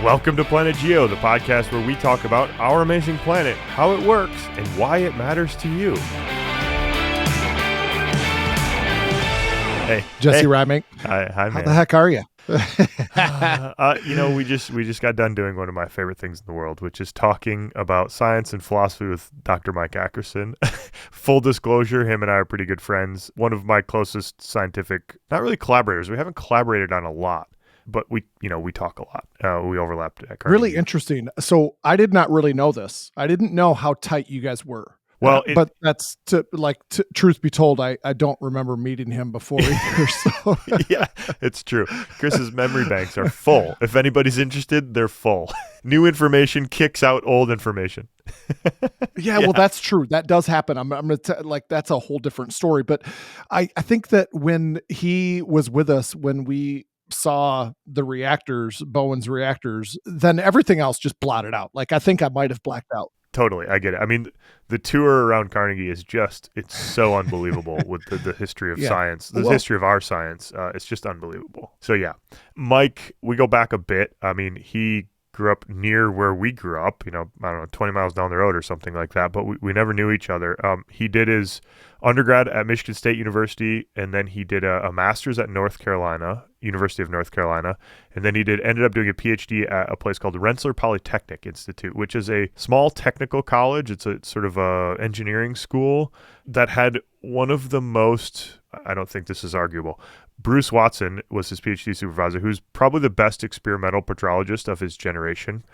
Welcome to Planet Geo, the podcast where we talk about our amazing planet, how it works, and why it matters to you. Hey, Jesse Rymink. Hi, man. How the heck are you? We just got done doing one of my favorite things in the world, which is talking about science and philosophy with Dr. Mike Ackerson. Full disclosure, him and I are pretty good friends. One of my closest scientific, not really collaborators. We haven't collaborated on a lot, but we talk a lot. We overlapped at Carnegie. Really interesting. So I did not really know this. I didn't know how tight you guys were. Well, but that's truth be told, I don't remember meeting him before either. So. Yeah, it's true. Chris's memory banks are full. If anybody's interested, they're full. New information kicks out old information. Yeah, well, that's true. That does happen. I'm going to that's a whole different story. But I think that when he was with us, when we saw the reactors, Bowen's reactors, then everything else just blotted out. Like, I think I might have blacked out. Totally. I get it. I mean, the tour around Carnegie is it's so unbelievable with the history of science, history of our science. It's just unbelievable. So yeah, Mike, we go back a bit. I mean, he grew up near where we grew up, I don't know, 20 miles down the road or something like that, but we never knew each other. He did his undergrad at Michigan State University, and then he did a master's at University of North Carolina, and then he ended up doing a PhD at a place called Rensselaer Polytechnic Institute, which is a small technical college. It's a sort of a engineering school that had one of the most, I don't think this is arguable, Bruce Watson was his PhD supervisor, who's probably the best experimental petrologist of his generation,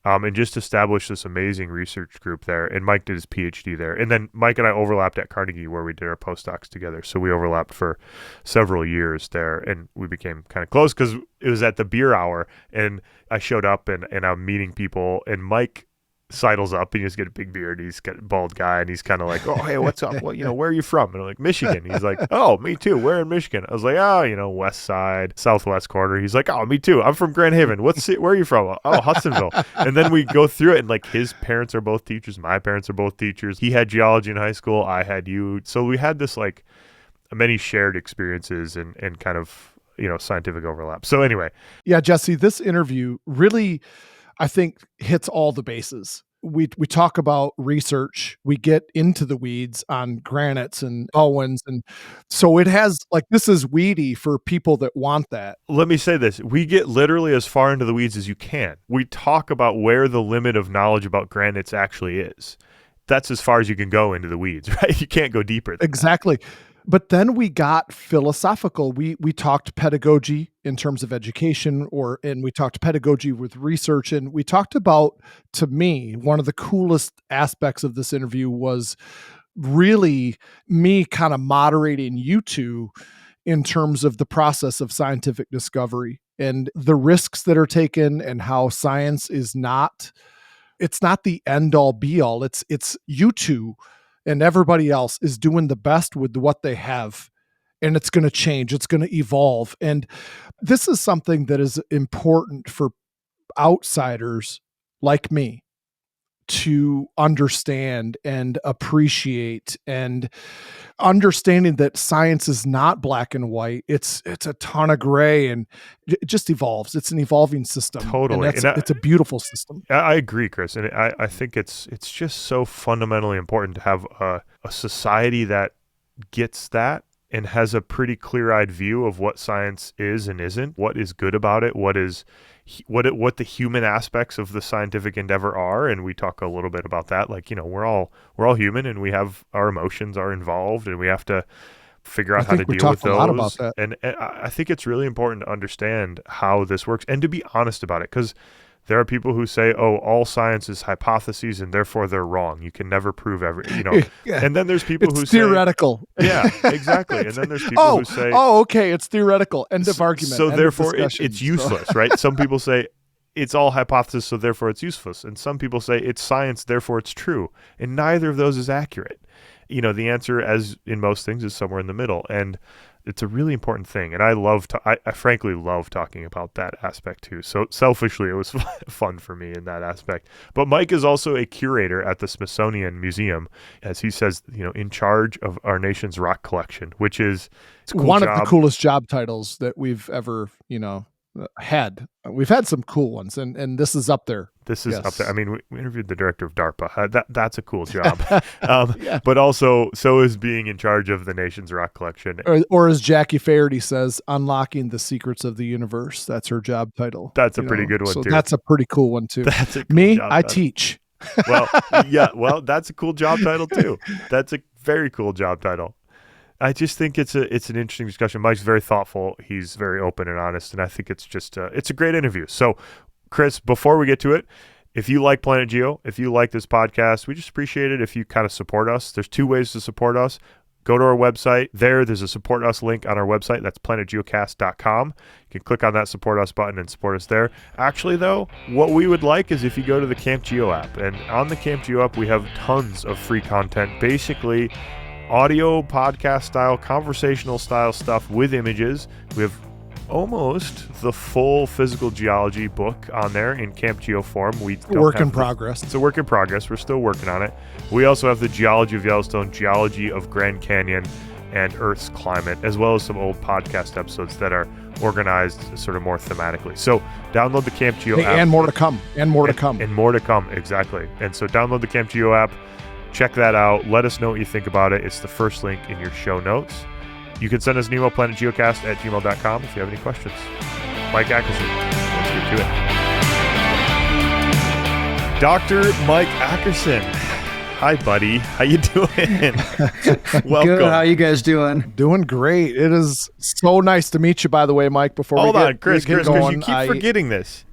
and just established this amazing research group there. And Mike did his PhD there. And then Mike and I overlapped at Carnegie where we did our postdocs together. So we overlapped for several years there, and we became kind of close because it was at the beer hour, and I showed up and I'm meeting people, and Mike sidles up, and he's got a big beard. He's got a bald guy, and he's kind of like, "Oh, hey, what's up? Where are you from?" And I'm like, "Michigan." He's like, "Oh, me too. Where in Michigan?" I was like, "Oh, west side, southwest corner." He's like, "Oh, me too. I'm from Grand Haven. Where are you from?" "Oh, Hudsonville." And then we go through it, and like his parents are both teachers. My parents are both teachers. He had geology in high school. I had you. So we had this like many shared experiences and kind of, scientific overlap. So anyway. Yeah, Jesse, this interview really, I think, hits all the bases. We talk about research. We get into the weeds on granites and Owens. And so it has, this is weedy for people that want that. Let me say this. We get literally as far into the weeds as you can. We talk about where the limit of knowledge about granites actually is. That's as far as you can go into the weeds, right? You can't go deeper than Exactly. That. But then we got philosophical. We talked pedagogy in terms of education, and we talked pedagogy with research. And we talked about, to me, one of the coolest aspects of this interview was really me kind of moderating you two in terms of the process of scientific discovery and the risks that are taken, and how science is it's not the end all be all. It's you two and everybody else is doing the best with what they have, and it's going to change. It's going to evolve. And this is something that is important for outsiders like me to understand and appreciate, and understanding that science is not black and white. It's a ton of gray, and it just evolves. It's an evolving system. Totally. And it's a beautiful system. I agree, Chris. And I think it's just so fundamentally important to have a society that gets that and has a pretty clear-eyed view of what science is and isn't, what is good about it, what the human aspects of the scientific endeavor are. And we talk a little bit about that. We're all human, and we have our emotions are involved, and we have to figure out how to deal with those. A lot about that. And I think it's really important to understand how this works and to be honest about it, because there are people who say, "Oh, all science is hypotheses, and therefore they're wrong. You can never prove Yeah. And then there's people who say theoretical. Yeah, exactly. And then there's people who say, "Oh, okay, it's theoretical. End of argument." So therefore, it's useless, right? Some people say it's all hypothesis, so therefore it's useless. And some people say it's science, therefore it's true. And neither of those is accurate. The answer, as in most things, is somewhere in the middle. And it's a really important thing. And I frankly love talking about that aspect too. So selfishly, it was fun for me in that aspect. But Mike is also a curator at the Smithsonian Museum, as he says, in charge of our nation's rock collection, which is one of the coolest job titles that we've ever, We've had some cool ones, and this is up there. This is up there. I mean, we interviewed the director of DARPA. That's a cool job. Yeah. But also, so is being in charge of the nation's rock collection. Or as Jackie Faherty says, unlocking the secrets of the universe. That's her job title. That's a pretty good one, so too. That's a pretty cool one, too. That's a cool Me, job I title. teach. Well, that's a cool job title, too. That's a very cool job title. I just think it's an interesting discussion. Mike's very thoughtful. He's very open and honest, and I think it's just it's a great interview. So, Chris, before we get to it, if you like Planet Geo, if you like this podcast, we just appreciate it if you kind of support us. There's 2 ways to support us. Go to our website. There's a support us link on our website. That's planetgeocast.com. You can click on that support us button and support us there. Actually, though, what we would like is if you go to the Camp Geo app. And on the Camp Geo app, we have tons of free content. Basically, audio, podcast style, conversational style stuff with images. We have almost the full physical geology book on there in Camp Geo form. Work in progress. It's a work in progress. We're still working on it. We also have the Geology of Yellowstone, Geology of Grand Canyon, and Earth's Climate, as well as some old podcast episodes that are organized sort of more thematically. So download the Camp Geo app. And more to come. And more to come. And more to come, exactly. And so download the Camp Geo app. Check that out. Let us know what you think about it. It's the first link in your show notes. You can send us an email, planetgeocast@gmail.com, if you have any questions. Mike Ackerson, let's get to it. Dr. Mike Ackerson. Hi, buddy. How you doing? Welcome. Good. How you guys doing? Doing great. It is so nice to meet you, by the way, Mike, before Hold we on, get Chris, going. you keep forgetting this.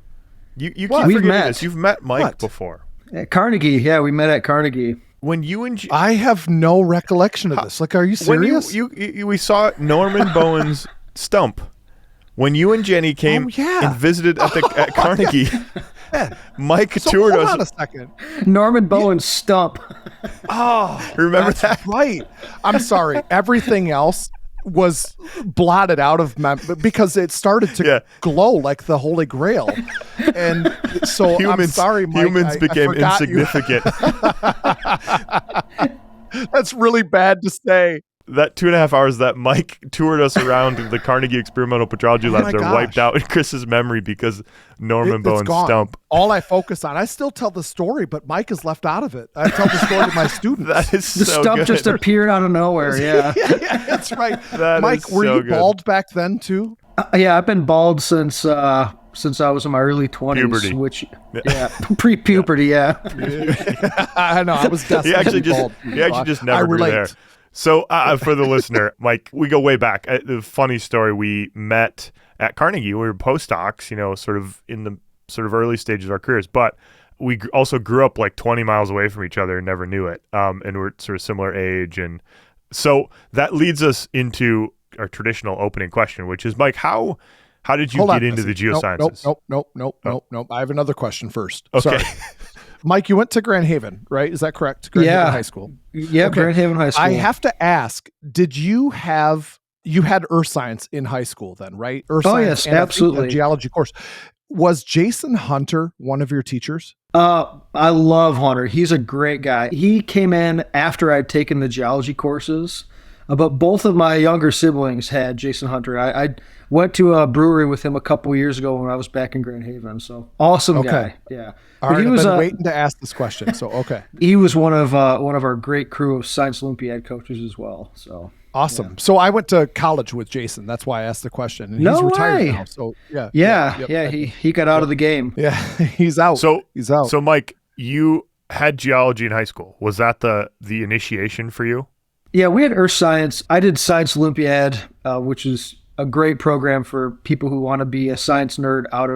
You keep We've forgetting met. this. You've met Mike What? before. At Carnegie. Yeah, we met at Carnegie. When you and I have no recollection of this. Like, are you serious? when we saw Norman Bowen's stump. When you and Jenny came and visited at Carnegie, Mike toured hold us. on a second. Norman Bowen's stump. Oh, Remember that's that? right. I'm sorry. Everything else was blotted out of because it started to glow like the Holy Grail. And so I'm sorry, Mike. Humans became insignificant. That's really bad to say. That 2.5 hours that Mike toured us around the Carnegie Experimental Petrology Labs are wiped out in Chris's memory because Norman Bowen's stump. All I focus on, I still tell the story, but Mike is left out of it. I tell the story to my students. That is The so stump good. just appeared out of nowhere. Yeah. yeah, that's right. That Mike, is were so you good. bald back then too? Yeah, I've been bald since I was in my early 20s. Puberty. Which, pre-puberty. Yeah. I know. I was He actually just never grew there. So for the listener, Mike, we go way back. The funny story, we met at Carnegie. We were postdocs, sort of in the sort of early stages of our careers, but we also grew up like 20 miles away from each other and never knew it. And we're sort of similar age. And so that leads us into our traditional opening question, which is, Mike, how did you get into the geosciences? Nope. I have another question first. Okay. Sorry. Mike, you went to Grand Haven, right? Is that correct? Grand Haven High School. Yeah, Okay. Grand Haven High School. I have to ask, you had earth science in high school then, right? Earth science yes, and I think absolutely. a geology course. Was Jason Hunter one of your teachers? I love Hunter. He's a great guy. He came in after I'd taken the geology courses, but both of my younger siblings had Jason Hunter. I went to a brewery with him a couple years ago when I was back in Grand Haven. So awesome guy. Yeah. All right, I've been waiting to ask this question. So okay. He was one of our great crew of Science Olympiad coaches as well. So awesome. Yeah. So I went to college with Jason. That's why I asked the question. And he's retired now. So he got out of the game. Yeah, he's out. He's out. So Mike, you had geology in high school. Was that the initiation for you? Yeah, we had Earth Science. I did Science Olympiad, which is a great program for people who want to be a science nerd out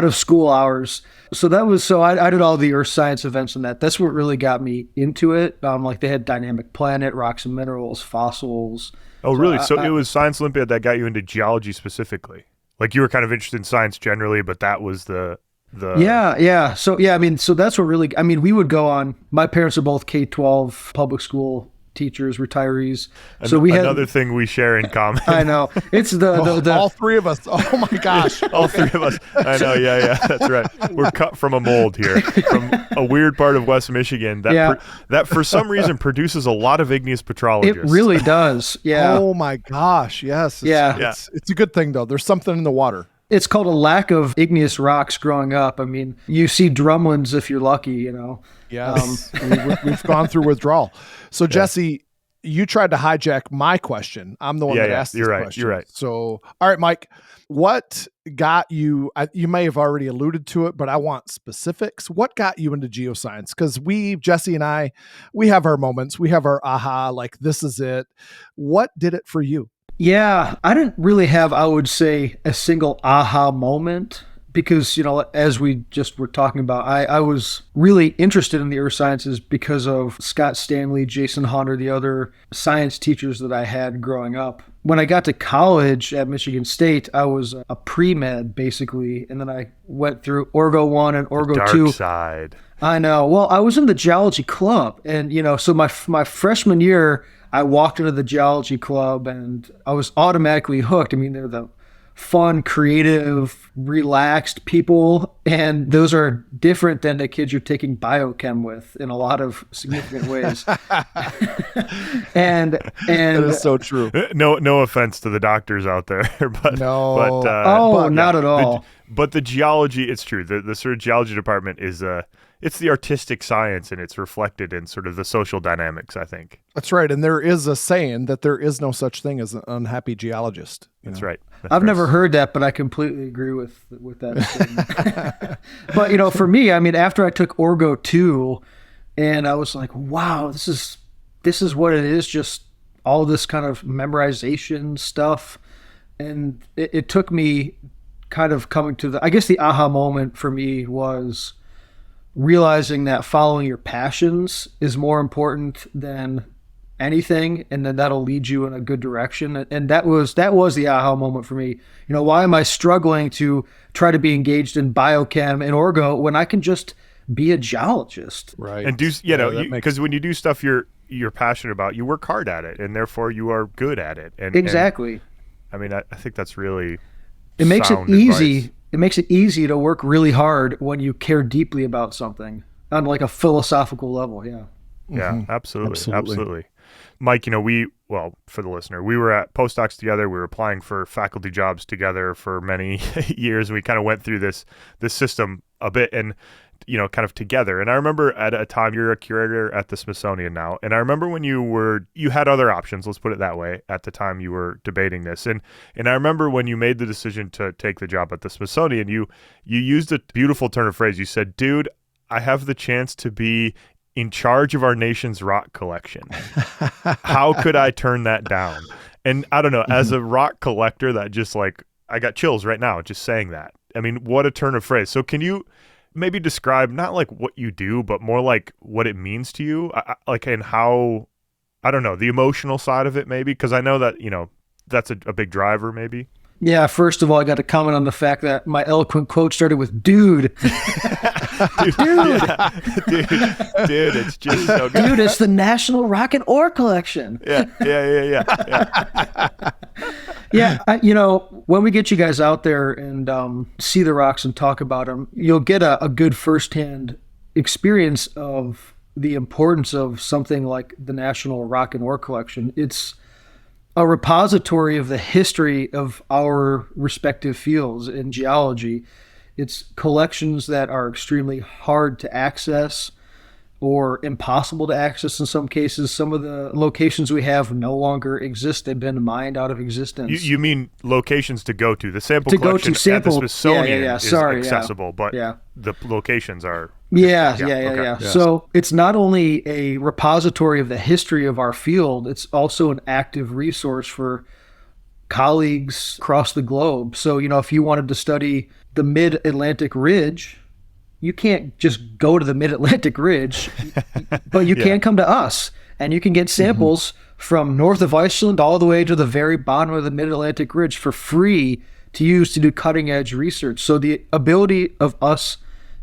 of school hours. So I did all the Earth Science events and that. That's what really got me into it. Like they had Dynamic Planet, Rocks and Minerals, Fossils. Oh, really? So it was Science Olympiad that got you into geology specifically. Like you were kind of interested in science generally, but that was the Yeah. So that's what really, we would go on, my parents are both K-12 public school teachers, retirees. So we had another thing we share in common. I know. It's the all three of us. Oh my gosh. All three of us. I know. Yeah. That's right. We're cut from a mold here, from a weird part of West Michigan that for some reason produces a lot of igneous petrologists. It really does. Yeah. Oh my gosh. Yes. It's a good thing though. There's something in the water. It's called a lack of igneous rocks growing up. I mean, you see drumlins if you're lucky, Yes. We've gone through withdrawal. So Jesse, you tried to hijack my question. I'm the one that asked this question. You're right. So, all right, Mike, what got you, you may have already alluded to it, but I want specifics. What got you into geoscience? Because Jesse and I, we have our moments. We have our aha, like this is it. What did it for you? Yeah, I didn't really have, I would say, a single aha moment because, as we just were talking about, I was really interested in the earth sciences because of Scott Stanley, Jason Hunter, the other science teachers that I had growing up. When I got to college at Michigan State, I was a pre-med basically, and then I went through Orgo 1 and Orgo 2. Dark side. I know. Well, I was in the geology club, and so my freshman year, I walked into the geology club and I was automatically hooked. I mean, they're the fun, creative, relaxed people, and those are different than the kids you're taking biochem with in a lot of significant ways. and that is so true. No offense to the doctors out there, but not at all. But the geology, it's true. The sort of geology department is it's the artistic science, and it's reflected in sort of the social dynamics, I think. That's right. And there is a saying that there is no such thing as an unhappy geologist. That's right. I've never heard that, but I completely agree with that statement. But, for me, I mean, after I took Orgo 2, and I was like, wow, this is what it is, just all this kind of memorization stuff. And it took me kind of coming to I guess the aha moment for me was realizing that following your passions is more important than anything, and then that'll lead you in a good direction. And that was the aha moment for me. Why am I struggling to try to be engaged in biochem and orgo when I can just be a geologist? Right. And because when you do stuff you're passionate about, you work hard at it, and therefore you are good at it. And exactly. And, I think that's really it makes it easy. Advice. It makes it easy to work really hard when you care deeply about something on like a philosophical level. Yeah. Yeah, mm-hmm. Absolutely. Mike, for the listener, we were at postdocs together. We were applying for faculty jobs together for many years. And we kind of went through this system a bit and, kind of together. And I remember at a time, you're a curator at the Smithsonian now. And I remember when you had other options, let's put it that way, at the time you were debating this. And I remember when you made the decision to take the job at the Smithsonian, you used a beautiful turn of phrase. You said, dude, I have the chance to be in charge of our nation's rock collection. How could I turn that down? And I don't know, as a rock collector, that just I got chills right now just saying that. I mean, what a turn of phrase. So can you maybe describe not like what you do, but more like what it means to you? And how, I don't know, the emotional side of it maybe? Because I know that, that's a big driver maybe. Yeah, first of all, I got to comment on the fact that my eloquent quote started with "dude." dude, it's just so good. Dude, it's the National Rock and Ore Collection. Yeah. Yeah, when we get you guys out there and see the rocks and talk about them, you'll get a good firsthand experience of the importance of something like the National Rock and Ore Collection. It's a repository of the history of our respective fields in geology. It's collections that are extremely hard to access or impossible to access in some cases. Some of the locations we have no longer exist. They've been mined out of existence. You mean locations to go to? The sample collection at the Smithsonian is accessible, but the locations are... Yeah. So it's not only a repository of the history of our field, it's also an active resource for colleagues across the globe. So, if you wanted to study the Mid-Atlantic Ridge, you can't just go to the Mid-Atlantic Ridge, but you can come to us and you can get samples from north of Iceland all the way to the very bottom of the Mid-Atlantic Ridge for free to use to do cutting edge research. So the ability of us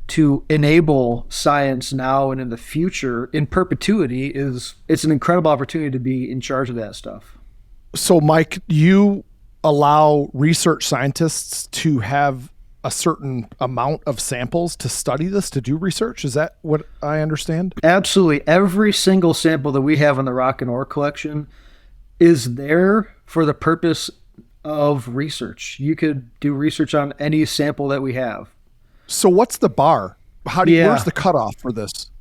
to enable science now and in the future in perpetuity it's an incredible opportunity to be in charge of that stuff. So Mike, you allow research scientists to have a certain amount of samples to study this, to do research? Is that what I understand? Absolutely. Every single sample that we have in the Rock and Ore Collection is there for the purpose of research. You could do research on any sample that we have. So what's the bar? Where's the cutoff for this?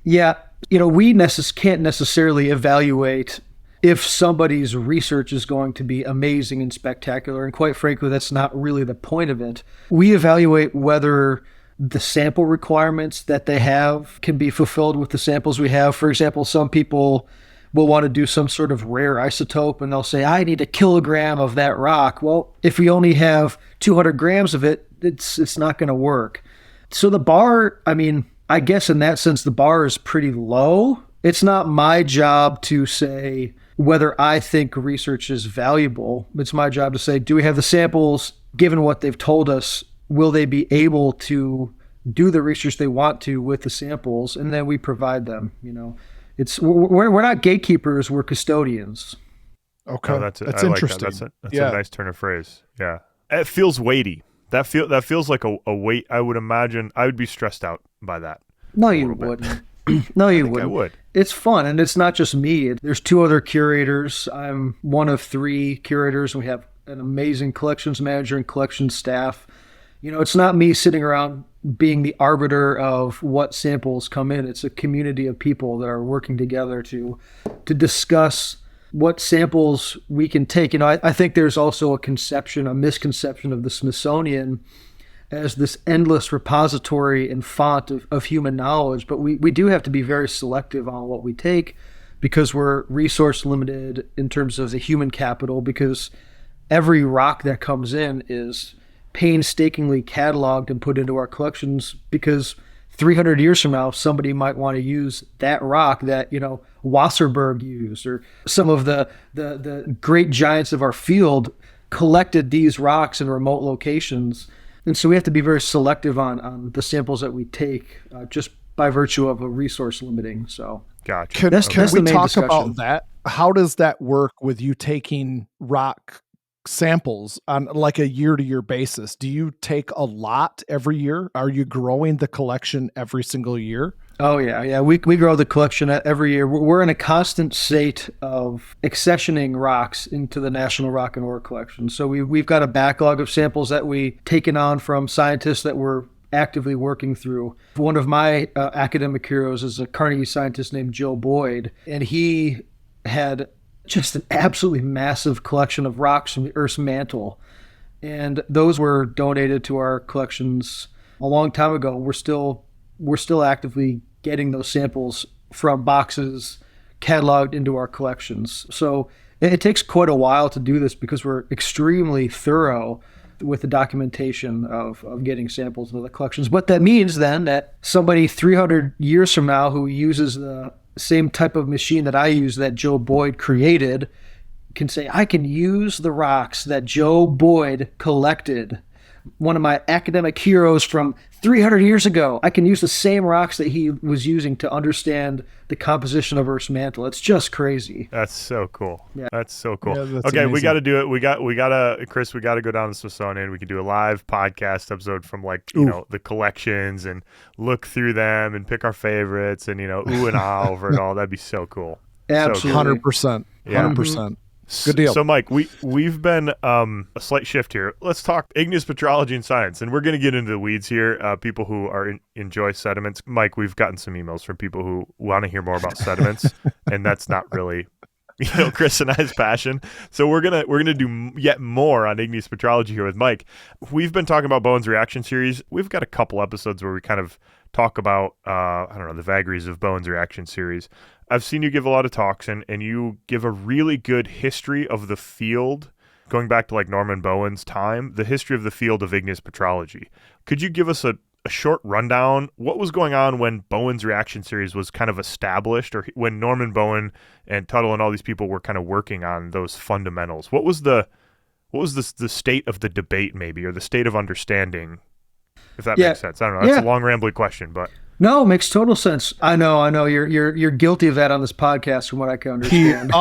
Yeah. We can't necessarily evaluate if somebody's research is going to be amazing and spectacular. And quite frankly, that's not really the point of it. We evaluate whether the sample requirements that they have can be fulfilled with the samples we have. For example, some people will want to do some sort of rare isotope and they'll say, I need a kilogram of that rock. Well, if we only have 200 grams of it, it's not going to work. So the bar, I guess in that sense, the bar is pretty low. It's not my job to say whether I think research is valuable. It's my job to say, do we have the samples, given what they've told us, will they be able to do the research they want to with the samples? And then we provide them, we're not gatekeepers, we're custodians. Okay. Oh, that's interesting. Like that. That's a nice turn of phrase. Yeah. It feels weighty. That feels like a weight. I would imagine I would be stressed out by that. No, you wouldn't. No, you wouldn't. I would. It's fun, and it's not just me. There's 2 other curators. I'm one of 3 curators. We have an amazing collections manager and collections staff. It's not me sitting around being the arbiter of what samples come in. It's a community of people that are working together to discuss what samples we can take. I think there's also a misconception of the Smithsonian as this endless repository and font of human knowledge, but we do have to be very selective on what we take because we're resource limited in terms of the human capital, because every rock that comes in is painstakingly cataloged and put into our collections, because 300 years from now, somebody might want to use that rock that, Wasserberg used, or some of the great giants of our field collected these rocks in remote locations. And so we have to be very selective on the samples that we take, just by virtue of a resource limiting. So, gotcha. Can we talk about that? How does that work with you taking rock samples on like a year-to-year basis? Do you take a lot every year? Are you growing the collection every single year? Oh, yeah. We grow the collection every year. We're in a constant state of accessioning rocks into the National Rock and Ore Collection. So we've got a backlog of samples that we've taken on from scientists that we're actively working through. One of my academic heroes is a Carnegie scientist named Joe Boyd, and he had just an absolutely massive collection of rocks from the Earth's mantle. And those were donated to our collections a long time ago. We're still actively getting those samples from boxes cataloged into our collections. So it takes quite a while to do this because we're extremely thorough with the documentation of getting samples into the collections. But that means then that somebody 300 years from now who uses the same type of machine that I use that Joe Boyd created can say, I can use the rocks that Joe Boyd collected, one of my academic heroes from 300 years ago. I can use the same rocks that he was using to understand the composition of Earth's mantle. It's just crazy. That's so cool. Yeah. That's so cool. Yeah, that's okay, amazing. we got to do it. Chris, we got to go down to Smithsonian. We can do a live podcast episode from the collections and look through them and pick our favorites and, ooh and ah over it all. That'd be so cool. Absolutely. 100%. 100%. Good deal. So, Mike, we've been a slight shift here. Let's talk igneous petrology and science, and we're going to get into the weeds here. People who enjoy sediments, Mike, we've gotten some emails from people who want to hear more about sediments, and that's not really, Chris and I's passion. So we're gonna do yet more on igneous petrology here with Mike. We've been talking about Bowen's reaction series. We've got a couple episodes where we kind of talk about the vagaries of Bowen's reaction series. I've seen you give a lot of talks, and you give a really good history of the field, going back to like Norman Bowen's time, the history of the field of igneous petrology. Could you give us a short rundown? What was going on when Bowen's reaction series was kind of established, or when Norman Bowen and Tuttle and all these people were kind of working on those fundamentals? What was the state of the debate, maybe, or the state of understanding, if that makes sense? I don't know. That's a long, rambling question, but... No, it makes total sense. I know. You're guilty of that on this podcast, from what I can understand.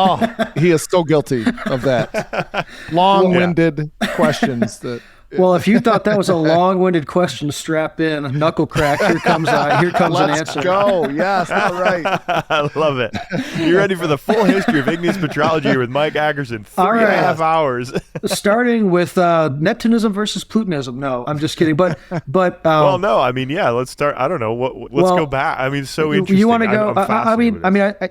He is so guilty of that. Long-winded questions that. Well, if you thought that was a long-winded question, strap in, knuckle crack. Here comes an answer. Let's go. Yes, all right. I love it. You ready for the full history of igneous petrology with Mike Ackerson? 3.5 hours. Starting with Neptunism versus Plutonism. No, I'm just kidding. But well, no. I mean, yeah. Let's start. I don't know. Let's go back. I mean, so interesting. You want to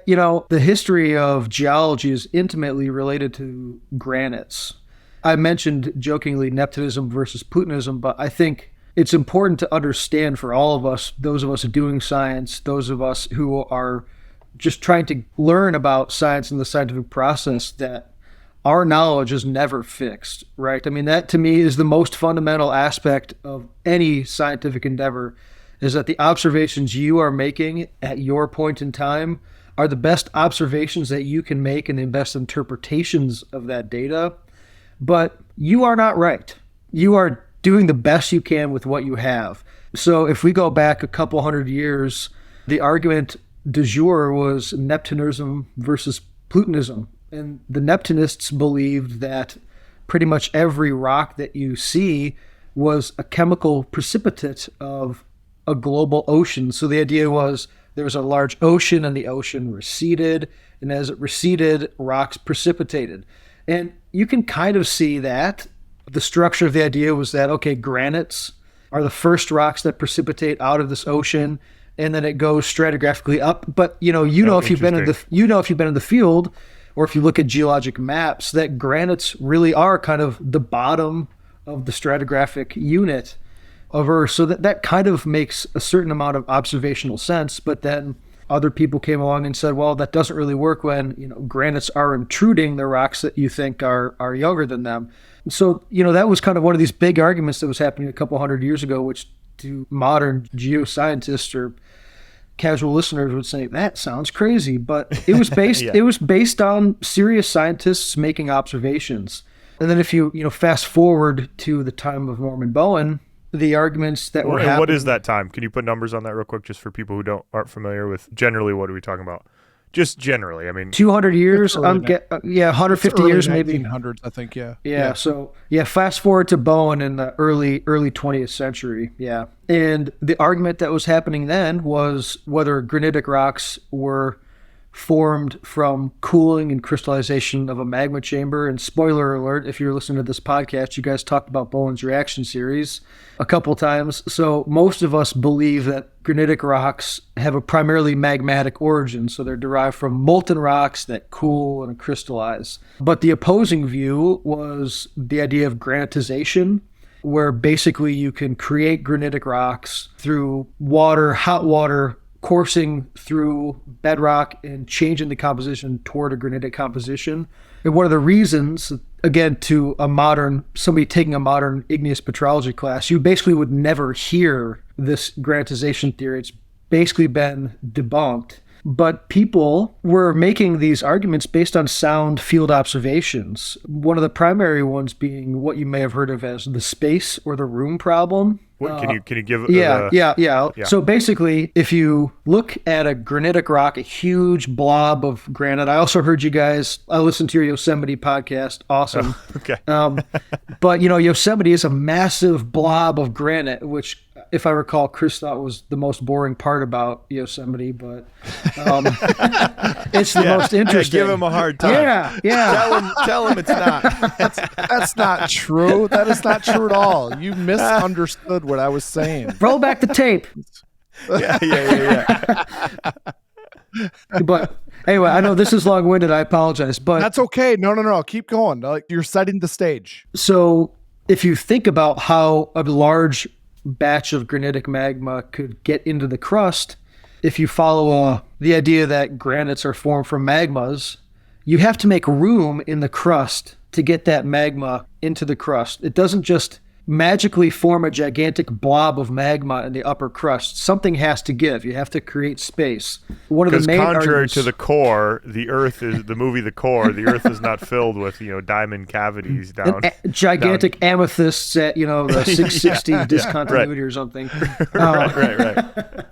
go? The history of geology is intimately related to granites. I mentioned jokingly Neptunism versus Plutonism, but I think it's important to understand for all of us, those of us doing science, those of us who are just trying to learn about science and the scientific process, that our knowledge is never fixed, right? I mean, that to me is the most fundamental aspect of any scientific endeavor, is that the observations you are making at your point in time are the best observations that you can make and the best interpretations of that data. But you are not right. You are doing the best you can with what you have. So if we go back a couple hundred years, the argument du jour was Neptunism versus Plutonism. And the Neptunists believed that pretty much every rock that you see was a chemical precipitate of a global ocean. So the idea was there was a large ocean and the ocean receded. And as it receded, rocks precipitated. And you can kind of see that. The structure of the idea was that, okay, granites are the first rocks that precipitate out of this ocean, and then it goes stratigraphically up. But if you've been in the field, or if you look at geologic maps, that granites really are kind of the bottom of the stratigraphic unit of Earth. So that kind of makes a certain amount of observational sense. But then other people came along and said, well, that doesn't really work when, granites are intruding the rocks that you think are younger than them. So, that was kind of one of these big arguments that was happening a couple hundred years ago, which to modern geoscientists or casual listeners would say, that sounds crazy. But it was based it was based on serious scientists making observations. And then if you fast forward to the time of Norman Bowen, the arguments that were happening. What is that time? Can you put numbers on that real quick, just for people who aren't familiar with generally what are we talking about? Just generally, I mean, 200 years. 150 years, maybe 1900s. I think, yeah. Yeah. So fast forward to Bowen in the early 20th century. Yeah, and the argument that was happening then was whether granitic rocks were formed from cooling and crystallization of a magma chamber. And spoiler alert, if you're listening to this podcast, you guys talked about Bowen's reaction series a couple times. So most of us believe that granitic rocks have a primarily magmatic origin. So they're derived from molten rocks that cool and crystallize. But the opposing view was the idea of granitization, where basically you can create granitic rocks through water, hot water, coursing through bedrock and changing the composition toward a granitic composition. And one of the reasons, again, to somebody taking a modern igneous petrology class, you basically would never hear this granitization theory. It's basically been debunked. But people were making these arguments based on sound field observations. One of the primary ones being what you may have heard of as the space or the room problem. What, can you give? Yeah. So basically, if you look at a granitic rock, a huge blob of granite. I also heard you guys. I listened to your Yosemite podcast. Awesome. Okay. But Yosemite is a massive blob of granite, which, if I recall, Chris thought was the most boring part about Yosemite, but it's the most interesting. Give him a hard time. Yeah. Tell him it's not. That's not true. That is not true at all. You misunderstood what I was saying. Roll back the tape. Yeah. But anyway, I know this is long-winded. I apologize, but that's okay. No. Keep going. You're setting the stage. So if you think about how a large batch of granitic magma could get into the crust, if you follow the idea that granites are formed from magmas, you have to make room in the crust to get that magma into the crust. It doesn't just magically form a gigantic blob of magma in the upper crust. Something has to give. You have to create space. One of the main contrary to the core, the Earth is the movie The Core. The Earth is not filled with diamond cavities down gigantic amethysts at the 660 discontinuity or something. Right.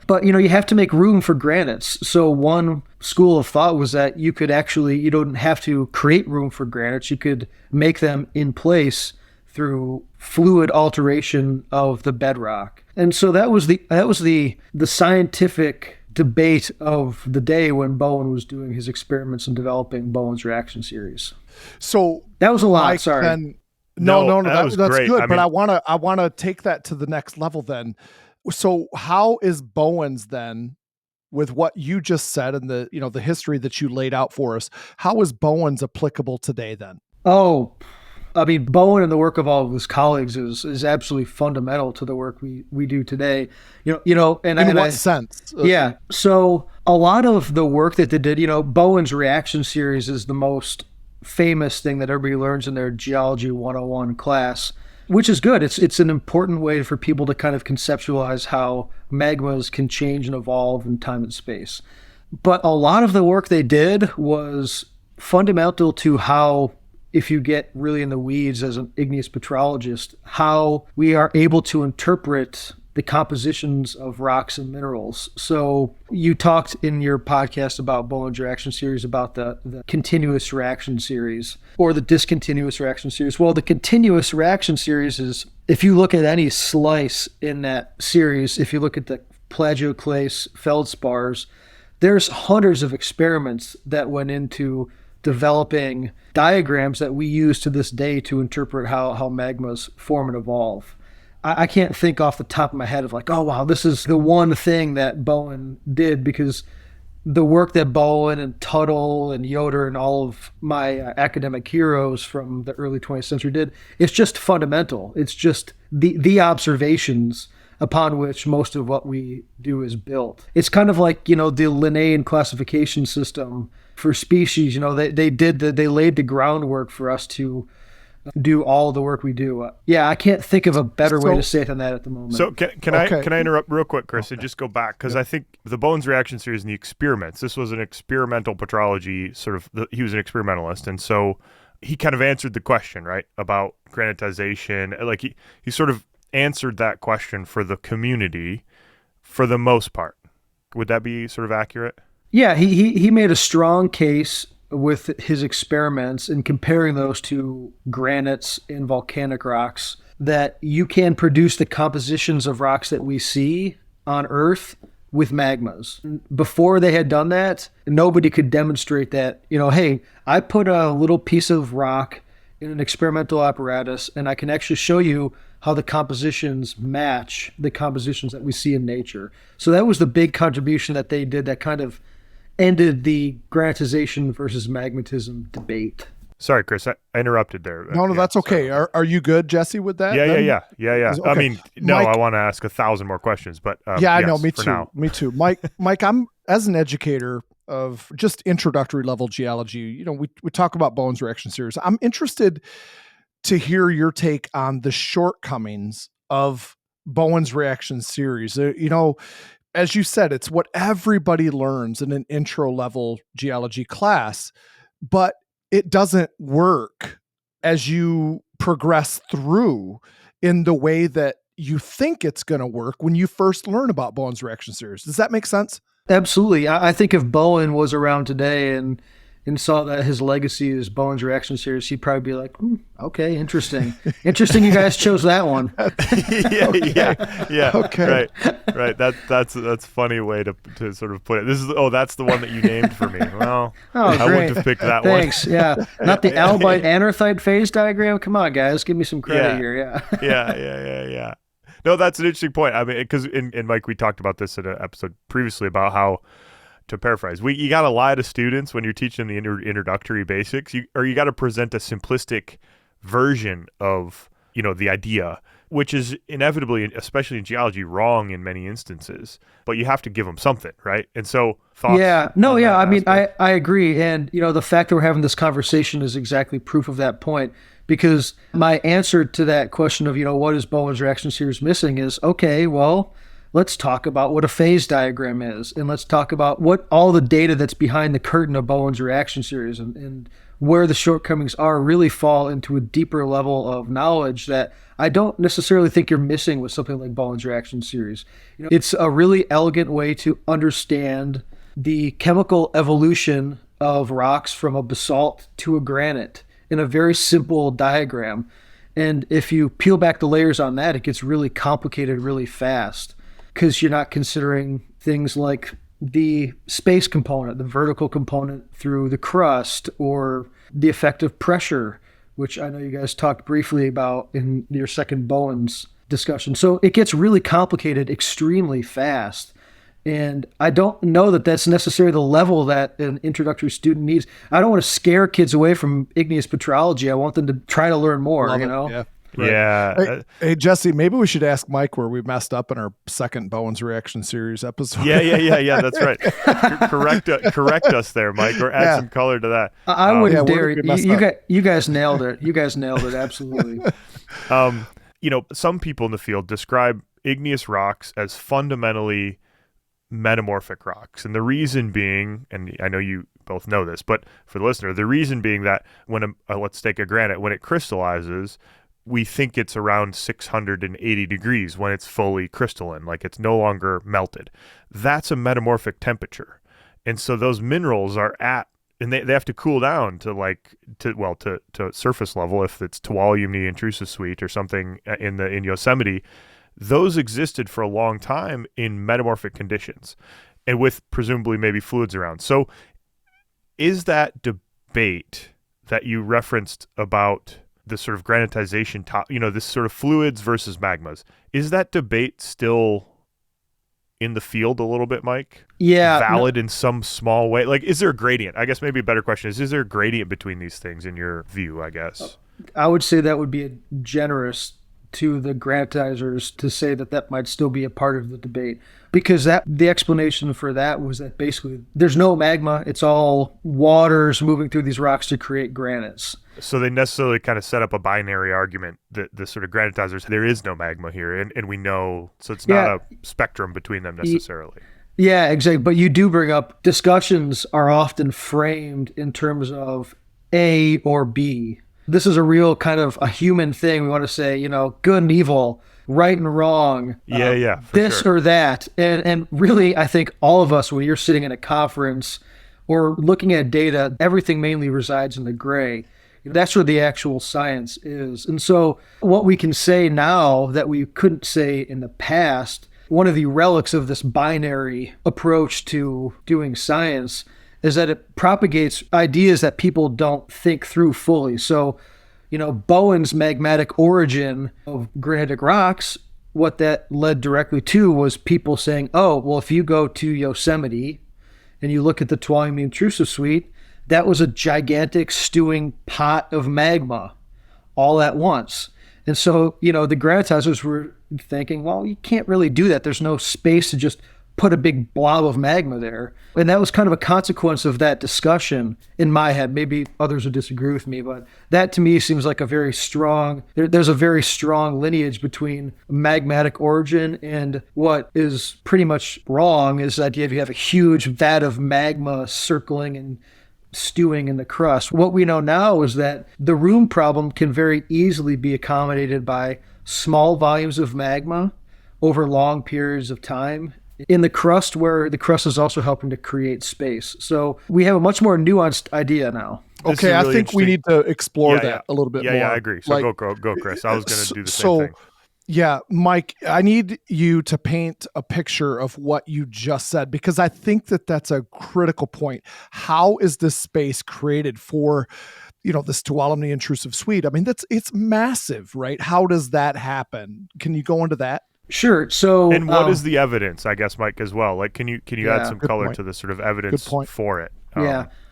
But you have to make room for granites. So one school of thought was that you don't have to create room for granites. You could make them in place through fluid alteration of the bedrock. And so that was the scientific debate of the day when Bowen was doing his experiments and developing Bowen's reaction series. So that was a lot. Sorry. No, that's great. Good. But I want to take that to the next level then. So how is Bowen's then, with what you just said and the history that you laid out for us, how is Bowen's applicable today then? Oh, I mean, Bowen and the work of all of his colleagues is absolutely fundamental to the work we do today. And in what sense? Yeah. So a lot of the work that they did, Bowen's reaction series is the most famous thing that everybody learns in their Geology 101 class, which is good. It's an important way for people to kind of conceptualize how magmas can change and evolve in time and space. But a lot of the work they did was fundamental to how, if you get really in the weeds as an igneous petrologist, how we are able to interpret the compositions of rocks and minerals. So you talked in your podcast about Bowen's reaction series about the continuous reaction series or the discontinuous reaction series. Well, the continuous reaction series is, if you look at any slice in that series, if you look at the plagioclase feldspars, there's hundreds of experiments that went into developing diagrams that we use to this day to interpret how magmas form and evolve. I can't think off the top of my head of like, oh, wow, this is the one thing that Bowen did, because the work that Bowen and Tuttle and Yoder and all of my academic heroes from the early 20th century did, it's just fundamental. It's just the observations upon which most of what we do is built. It's kind of like, the Linnaean classification system for species. They laid the groundwork for us to do all the work we do. I can't think of a better way to say it than that at the moment. So can I interrupt real quick, Chris, and just go back, because I think the Bowen's reaction series and the experiments, this was an experimental petrology he was an experimentalist, and so he kind of answered the question, right, about granitization. Like he sort of answered that question for the community for the most part. Would that be sort of accurate? Yeah, he made a strong case with his experiments and comparing those to granites and volcanic rocks, that you can produce the compositions of rocks that we see on Earth with magmas. Before they had done that, nobody could demonstrate that, hey, I put a little piece of rock in an experimental apparatus and I can actually show you how the compositions match the compositions that we see in nature. So that was the big contribution that they did that kind of ended the granitization versus magmatism debate. Sorry, Chris, I interrupted there. No, that's okay. So. Are you good, Jesse, with that? Yeah. Okay. I mean, no, Mike, I want to ask 1,000 more questions, but I know, me too. Now. Me too. Mike, I'm, as an educator of just introductory level geology, we talk about Bowen's reaction series. I'm interested to hear your take on the shortcomings of Bowen's reaction series. As you said, it's what everybody learns in an intro level geology class, but it doesn't work as you progress through in the way that you think it's going to work when you first learn about Bowen's reaction series. Does that make sense? Absolutely. I think if Bowen was around today and saw that his legacy is Bowen's reaction series, he'd probably be like, okay, interesting. Interesting you guys chose that one. Yeah. Okay. Right. That's a funny way to sort of put it. That's the one that you named for me. Well, I wouldn't have picked that one. Thanks. Yeah. Not the albite anorthite phase diagram. Come on, guys. Give me some credit here. Yeah. Yeah. No, that's an interesting point. I mean, because in Mike, we talked about this in an episode previously about how, to paraphrase, you got to lie to students when you're teaching the introductory basics, you got to present a simplistic version of, the idea, which is inevitably, especially in geology, wrong in many instances, but you have to give them something, right? And so thoughts. Yeah, no, yeah. I mean, I agree. And, the fact that we're having this conversation is exactly proof of that point, because my answer to that question of, what is Bowen's reaction series missing is, okay, well, let's talk about what a phase diagram is, and let's talk about what all the data that's behind the curtain of Bowen's reaction series and where the shortcomings are really fall into a deeper level of knowledge that I don't necessarily think you're missing with something like Bowen's reaction series. It's a really elegant way to understand the chemical evolution of rocks from a basalt to a granite in a very simple diagram. And if you peel back the layers on that, it gets really complicated really fast because you're not considering things like the space component, the vertical component through the crust, or the effect of pressure, which I know you guys talked briefly about in your second Bowen's discussion. So it gets really complicated extremely fast. And I don't know that that's necessarily the level that an introductory student needs. I don't want to scare kids away from igneous petrology. I want them to try to learn more, Love you it. know? Yeah. Right. Yeah. Hey, Jesse, maybe we should ask Mike where we messed up in our second Bowen's Reaction Series episode. Yeah. That's right. Correct us there, Mike, or add some color to that. I wouldn't dare. You guys nailed it. You guys nailed it. Absolutely. Some people in the field describe igneous rocks as fundamentally metamorphic rocks. And the reason being, and I know you both know this, but for the listener, the reason being that when let's take a granite, when it crystallizes, we think it's around 680 degrees when it's fully crystalline, like it's no longer melted. That's a metamorphic temperature. And so those minerals are and they have to cool down to surface level. If it's Tuolumne intrusive suite or something in Yosemite, those existed for a long time in metamorphic conditions and with presumably maybe fluids around. So is that debate that you referenced about the sort of granitization, this sort of fluids versus magmas, is that debate still in the field a little bit, Mike? Yeah. Valid in some small way? Like, is there a gradient? I guess maybe a better question is there a gradient between these things in your view, I guess? I would say that would be generous to the granitizers to say that might still be a part of the debate, because the explanation for that was that basically there's no magma. It's all waters moving through these rocks to create granites. So they necessarily kind of set up a binary argument that the sort of granitizers, there is no magma here, and we know, so it's not a spectrum between them necessarily. Yeah, exactly. But you do bring up discussions are often framed in terms of A or B. This is a real kind of a human thing. We want to say, good and evil, right and wrong. This or that. And really, I think all of us, when you're sitting in a conference or looking at data, everything mainly resides in the gray. That's where the actual science is. And so what we can say now that we couldn't say in the past, one of the relics of this binary approach to doing science is that it propagates ideas that people don't think through fully. So, Bowen's magmatic origin of granitic rocks, what that led directly to was people saying, oh, well, if you go to Yosemite and you look at the Tuolumne intrusive suite, that was a gigantic stewing pot of magma all at once. And so, the granitizers were thinking, well, you can't really do that. There's no space to just put a big blob of magma there. And that was kind of a consequence of that discussion in my head. Maybe others would disagree with me, but that to me seems like a very strong, there's a very strong lineage between magmatic origin and what is pretty much wrong is the idea of you have a huge vat of magma circling and stewing in the crust. What we know now is that the room problem can very easily be accommodated by small volumes of magma over long periods of time in the crust, where the crust is also helping to create space. So we have a much more nuanced idea now. Okay, really I think we need to explore that a little bit more. Yeah, I agree. So go, Chris. I was going to do the same thing. Yeah, Mike, I need you to paint a picture of what you just said, because I think that's a critical point. How is this space created for, this Tuolumne intrusive suite? I mean, it's massive, right? How does that happen? Can you go into that? Sure. So, and what is the evidence, I guess, Mike, as well? Like, can you add some color to the sort of evidence for it?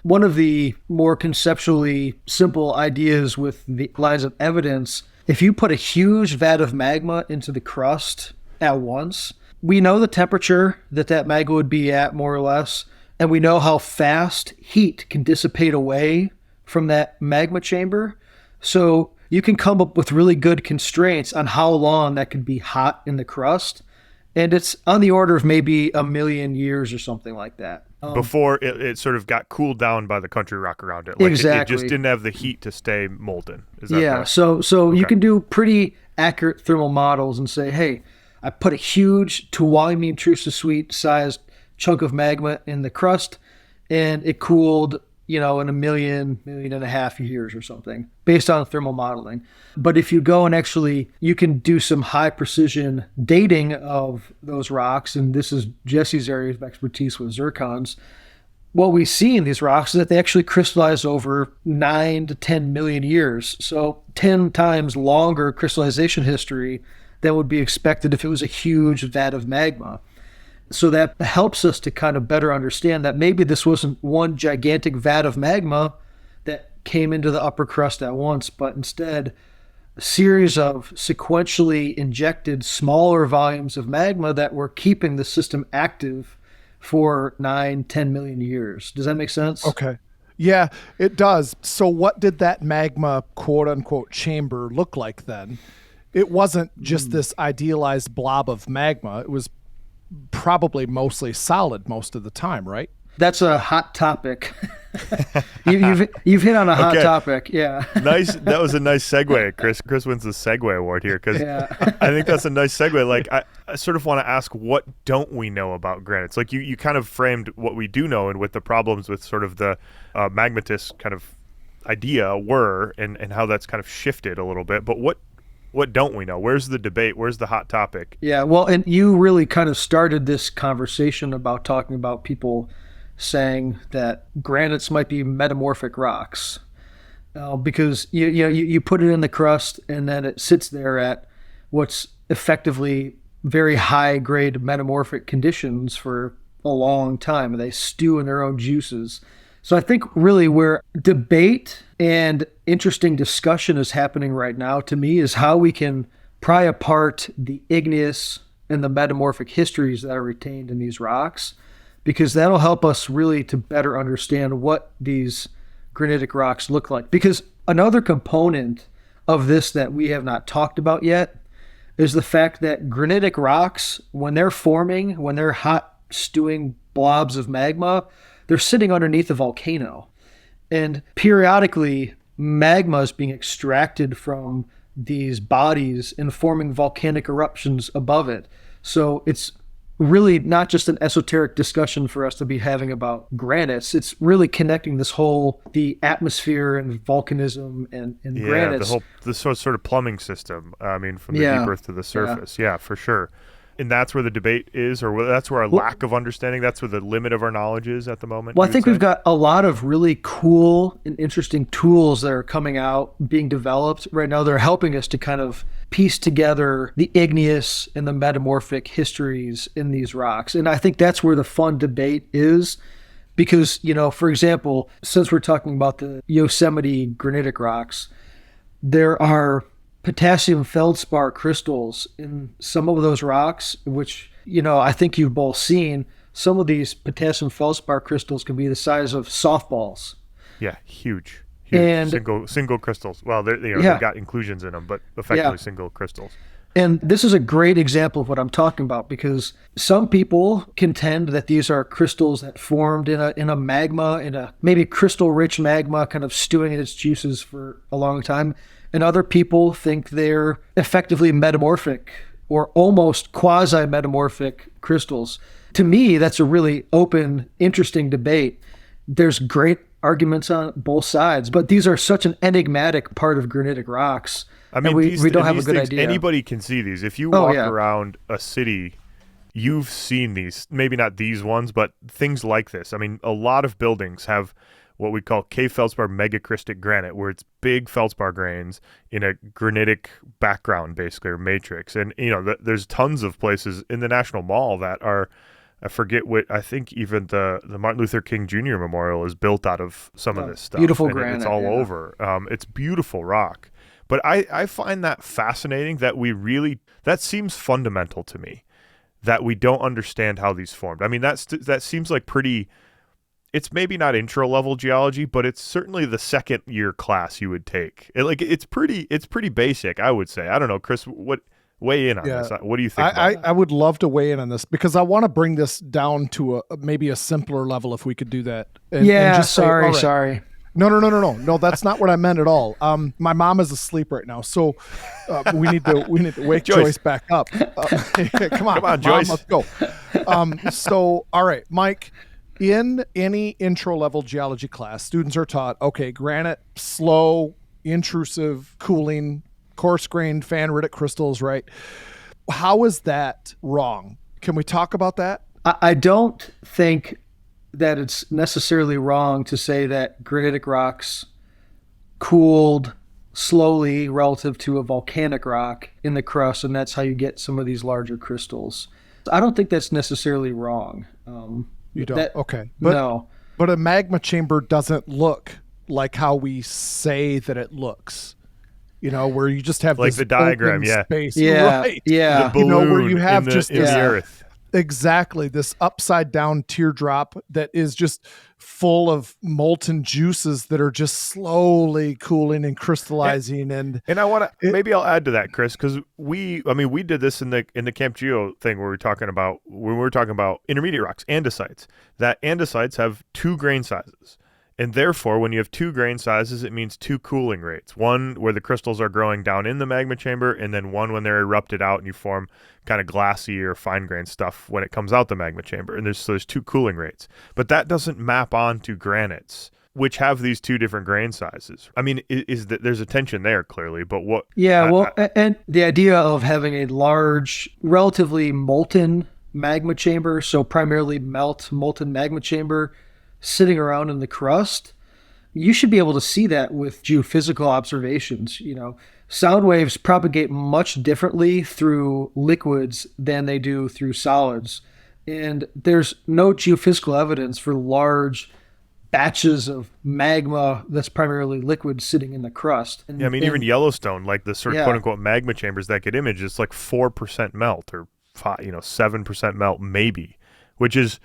One of the more conceptually simple ideas with the lines of evidence, if you put a huge vat of magma into the crust at once, we know the temperature that magma would be at, more or less, and we know how fast heat can dissipate away from that magma chamber. So you can come up with really good constraints on how long that could be hot in the crust. And it's on the order of maybe 1 million years or something like that. Before it sort of got cooled down by the country rock around it. Like exactly. It just didn't have the heat to stay molten. Is that correct? So okay. You can do pretty accurate thermal models and say, hey, I put a huge Tuolumne intrusive suite sized chunk of magma in the crust, and it cooled in a million and a half years or something, based on thermal modeling. But if you go and actually, you can do some high precision dating of those rocks, and this is Jesse's area of expertise with zircons. What we see in these rocks is that they actually crystallize over 9 to 10 million years. So 10 times longer crystallization history than would be expected if it was a huge vat of magma. So that helps us to kind of better understand that maybe this wasn't one gigantic vat of magma that came into the upper crust at once, but instead a series of sequentially injected smaller volumes of magma that were keeping the system active for 9-10 million years. Does that make sense? Okay. Yeah, it does. So what did that magma quote unquote chamber look like then? It wasn't just this idealized blob of magma. It was probably mostly solid most of the time, right? That's a hot topic. You've hit on a hot topic. Yeah. Nice. That was a nice segue. Chris wins the segue award here because I think that's a nice segue. Like I sort of want to ask, what don't we know about granites? Like you kind of framed what we do know and what the problems with sort of the magmatist kind of idea were and how that's kind of shifted a little bit. But what don't we know? Where's the debate? Where's the hot topic? Yeah, well, and you really kind of started this conversation about talking about people saying that granites might be metamorphic rocks because you put it in the crust and then it sits there at what's effectively very high grade metamorphic conditions for a long time, and they stew in their own juices. So I think really where debate and interesting discussion is happening right now to me is how we can pry apart the igneous and the metamorphic histories that are retained in these rocks, because that'll help us really to better understand what these granitic rocks look like. Because another component of this that we have not talked about yet is the fact that granitic rocks, when they're forming, when they're hot stewing blobs of magma, they're sitting underneath a volcano. And periodically, magma is being extracted from these bodies and forming volcanic eruptions above it. So it's really not just an esoteric discussion for us to be having about granites. It's really connecting the atmosphere and volcanism and granites. The sort of plumbing system. I mean, from the deep earth to the surface. Yeah, for sure. And that's where the debate is, or that's where our lack of understanding, that's where the limit of our knowledge is at the moment? Well, I think we've got a lot of really cool and interesting tools that are coming out, being developed right now. They're helping us to kind of piece together the igneous and the metamorphic histories in these rocks. And I think that's where the fun debate is because, for example, since we're talking about the Yosemite granitic rocks, there are potassium feldspar crystals in some of those rocks, which, I think you've both seen. Some of these potassium feldspar crystals can be the size of softballs. Yeah, huge. And single crystals. Well, they've got inclusions in them, but effectively single crystals. And this is a great example of what I'm talking about because some people contend that these are crystals that formed in a magma, in a maybe crystal-rich magma, kind of stewing in its juices for a long time. And other people think they're effectively metamorphic or almost quasi-metamorphic crystals. To me, that's a really open, interesting debate. There's great arguments on both sides, but these are such an enigmatic part of granitic rocks. I mean, we don't have a good idea. Anybody can see these. If you walk around a city, you've seen these. Maybe not these ones, but things like this. I mean, a lot of buildings have what we call K-feldspar megacrystic granite, where it's big feldspar grains in a granitic background, basically, or matrix. And, there's tons of places in the National Mall that are, I forget what, I think even the Martin Luther King Jr. Memorial is built out of some of this stuff. Beautiful granite. It's all over. It's beautiful rock. But I find that fascinating that that seems fundamental to me, that we don't understand how these formed. I mean, that seems like pretty... It's maybe not intro level geology, but it's certainly the second year class you would take. It's pretty basic, I would say. I don't know, Chris, weigh in on this. What do you think? I would love to weigh in on this because I want to bring this down to maybe a simpler level if we could do that. Sorry. No, that's not what I meant at all. My mom is asleep right now, so we need to wake Joyce back up. Come on, Joyce. Let's go. So all right, Mike. In any intro level geology class, students are taught, okay, granite, slow, intrusive, cooling, coarse-grained phaneritic crystals, right? How is that wrong? Can we talk about that? I don't think that it's necessarily wrong to say that granitic rocks cooled slowly relative to a volcanic rock in the crust, and that's how you get some of these larger crystals. I don't think that's necessarily wrong. You don't? Okay. No. But a magma chamber doesn't look like how we say that it looks. Where you just have like this the diagram, open space. Yeah, right. yeah. The balloon where you have in the earth. Exactly, this upside down teardrop that is just full of molten juices that are just slowly cooling and crystallizing. And I want to maybe I'll add to that, Chris, because we did this in the Camp Geo thing where we were talking about intermediate rocks, andesites. That andesites have 2 grain sizes. And therefore, when you have 2 grain sizes, it means 2 cooling rates. One where the crystals are growing down in the magma chamber, and then one when they're erupted out and you form kind of glassy or fine-grained stuff when it comes out the magma chamber. And there's 2 cooling rates. But that doesn't map onto granites, which have these 2 different grain sizes. I mean, is that there's a tension there, clearly, but what... Yeah, and the idea of having a large, relatively molten magma chamber, so primarily molten magma chamber, sitting around in the crust, you should be able to see that with geophysical observations. Sound waves propagate much differently through liquids than they do through solids. And there's no geophysical evidence for large batches of magma that's primarily liquid sitting in the crust. And even Yellowstone, like the sort of quote unquote magma chambers that get imaged, it's like 4% melt or 7% melt maybe, which is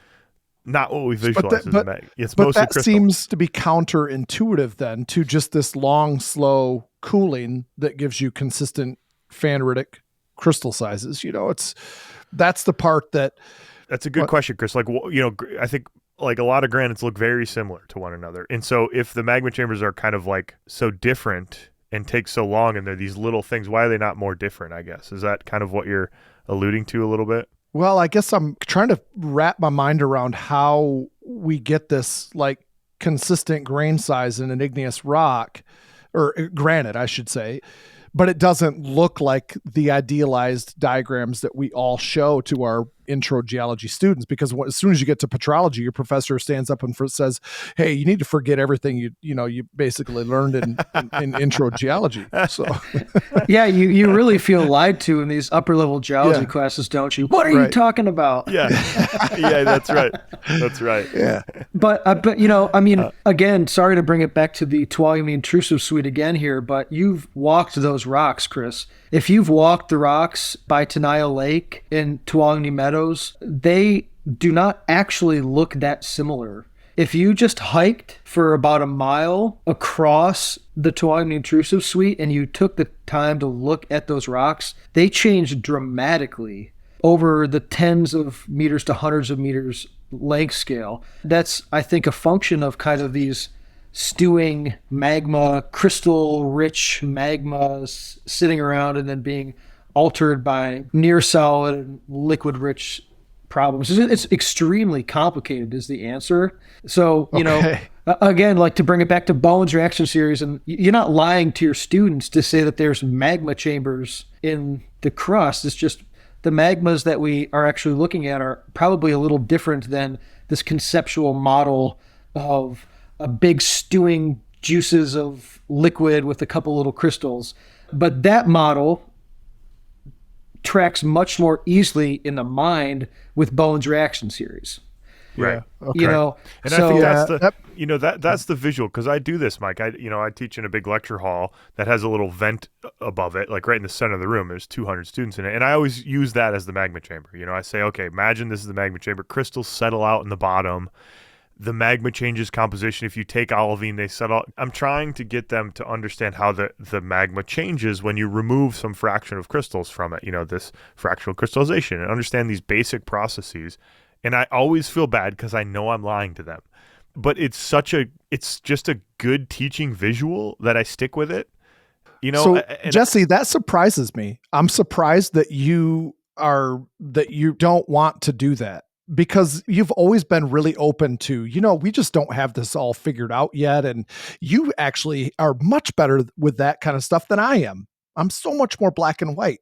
not what we visualize as mag. It's but mostly that crystal. Seems to be counterintuitive then to just this long, slow cooling that gives you consistent phaneritic crystal sizes. That's the part that... That's a good question, Chris. I think like a lot of granites look very similar to one another. And so if the magma chambers are kind of like so different and take so long and they're these little things, why are they not more different, I guess? Is that kind of what you're alluding to a little bit? Well, I guess I'm trying to wrap my mind around how we get this like consistent grain size in an igneous rock, or granite, I should say, but it doesn't look like the idealized diagrams that we all show to our intro geology students, because as soon as you get to petrology, your professor stands up and says, hey, you need to forget everything you basically learned in intro geology. So yeah, you really feel lied to in these upper level geology classes, don't you? What are you talking about? Yeah. Yeah, that's right. That's right. Yeah. But again, sorry to bring it back to the Tuolumne intrusive suite again here, but you've walked those rocks, Chris. If you've walked the rocks by Tenaya Lake in Tuolumne Meadows, they do not actually look that similar. If you just hiked for about a mile across the Tuolumne intrusive suite and you took the time to look at those rocks, they changed dramatically over the tens of meters to hundreds of meters length scale. That's, I think, a function of kind of these stewing magma, crystal-rich magmas sitting around and then being altered by near solid and liquid-rich problems. It's extremely complicated is the answer. So, again, like to bring it back to Bowen's reaction series, and you're not lying to your students to say that there's magma chambers in the crust. It's just the magmas that we are actually looking at are probably a little different than this conceptual model of a big stewing juices of liquid with a couple little crystals. But that model tracks much more easily in the mind with Bowen's reaction series. Right. Okay. And I think that's that's the visual, because I do this, Mike. I teach in a big lecture hall that has a little vent above it, like right in the center of the room. There's 200 students in it, and I always use that as the magma chamber. I say, okay, imagine this is the magma chamber. Crystals settle out in the bottom. The magma changes composition. If you take olivine, they settle. I'm trying to get them to understand how the magma changes when you remove some fraction of crystals from it, this fractional crystallization, and understand these basic processes. And I always feel bad because I know I'm lying to them. But it's just a good teaching visual that I stick with it. So, Jesse, that surprises me. I'm surprised that you don't want to do that. because you've always been really open to, we just don't have this all figured out yet. And you actually are much better with that kind of stuff than I am. I'm so much more black and white.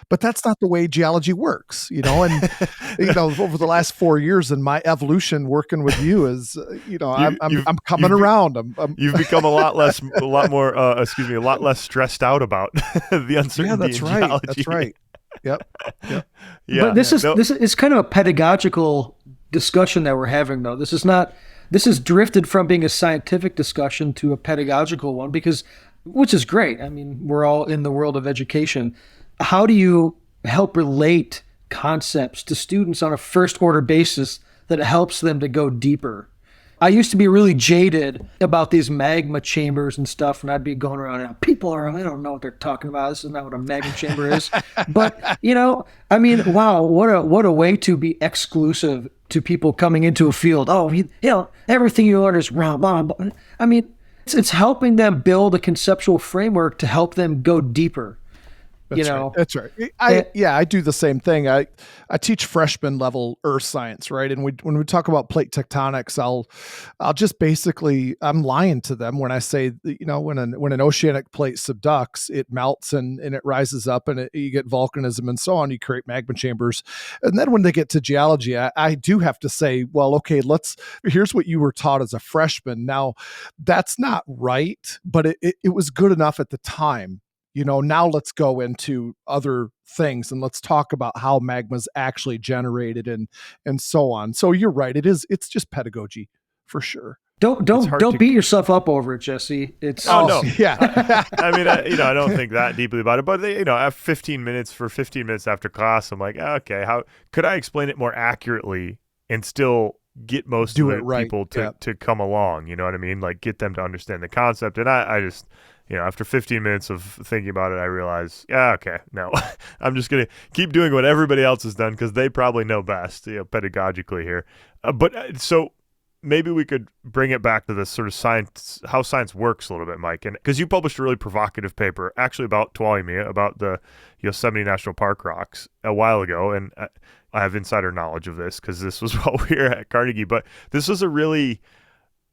But that's not the way geology works, and over the last 4 years in my evolution working with you is, I'm coming around. You've become a lot less stressed out about the uncertainty in geology. That's right. Yep. Yeah. But this is kind of a pedagogical discussion that we're having, though. This is drifted from being a scientific discussion to a pedagogical one which is great. I mean, we're all in the world of education. How do you help relate concepts to students on a first order basis that helps them to go deeper? I used to be really jaded about these magma chambers and stuff, and I'd be going around and I don't know what they're talking about. This is not what a magma chamber is. But, wow, what a way to be exclusive to people coming into a field. Oh, everything you learn is wrong, blah, blah, blah. I mean, it's helping them build a conceptual framework to help them go deeper. That's right. I do the same thing. I teach freshman level earth science, right? And when we talk about plate tectonics, I'll just basically, I'm lying to them when I say, when an oceanic plate subducts, it melts and it rises up and you get volcanism and so on. You create magma chambers. And then when they get to geology, I do have to say, well, okay, here's what you were taught as a freshman. Now that's not right, but it was good enough at the time. Now let's go into other things and let's talk about how magma's actually generated and so on. So you're right. It's just pedagogy for sure. Don't beat yourself up over it, Jesse. It's no. Yeah. I mean, I don't think that deeply about it, but after 15 minutes after class, I'm like, okay, how could I explain it more accurately and still get most of the people to come along? You know what I mean? Like get them to understand the concept. And I just, after 15 minutes of thinking about it, I realized, okay, no, I'm just going to keep doing what everybody else has done because they probably know best, pedagogically here. So maybe we could bring it back to this sort of science, how science works a little bit, Mike. And because you published a really provocative paper actually about Tuolumne, about the Yosemite National Park rocks a while ago. And I have insider knowledge of this because this was while we were at Carnegie. But this was a really,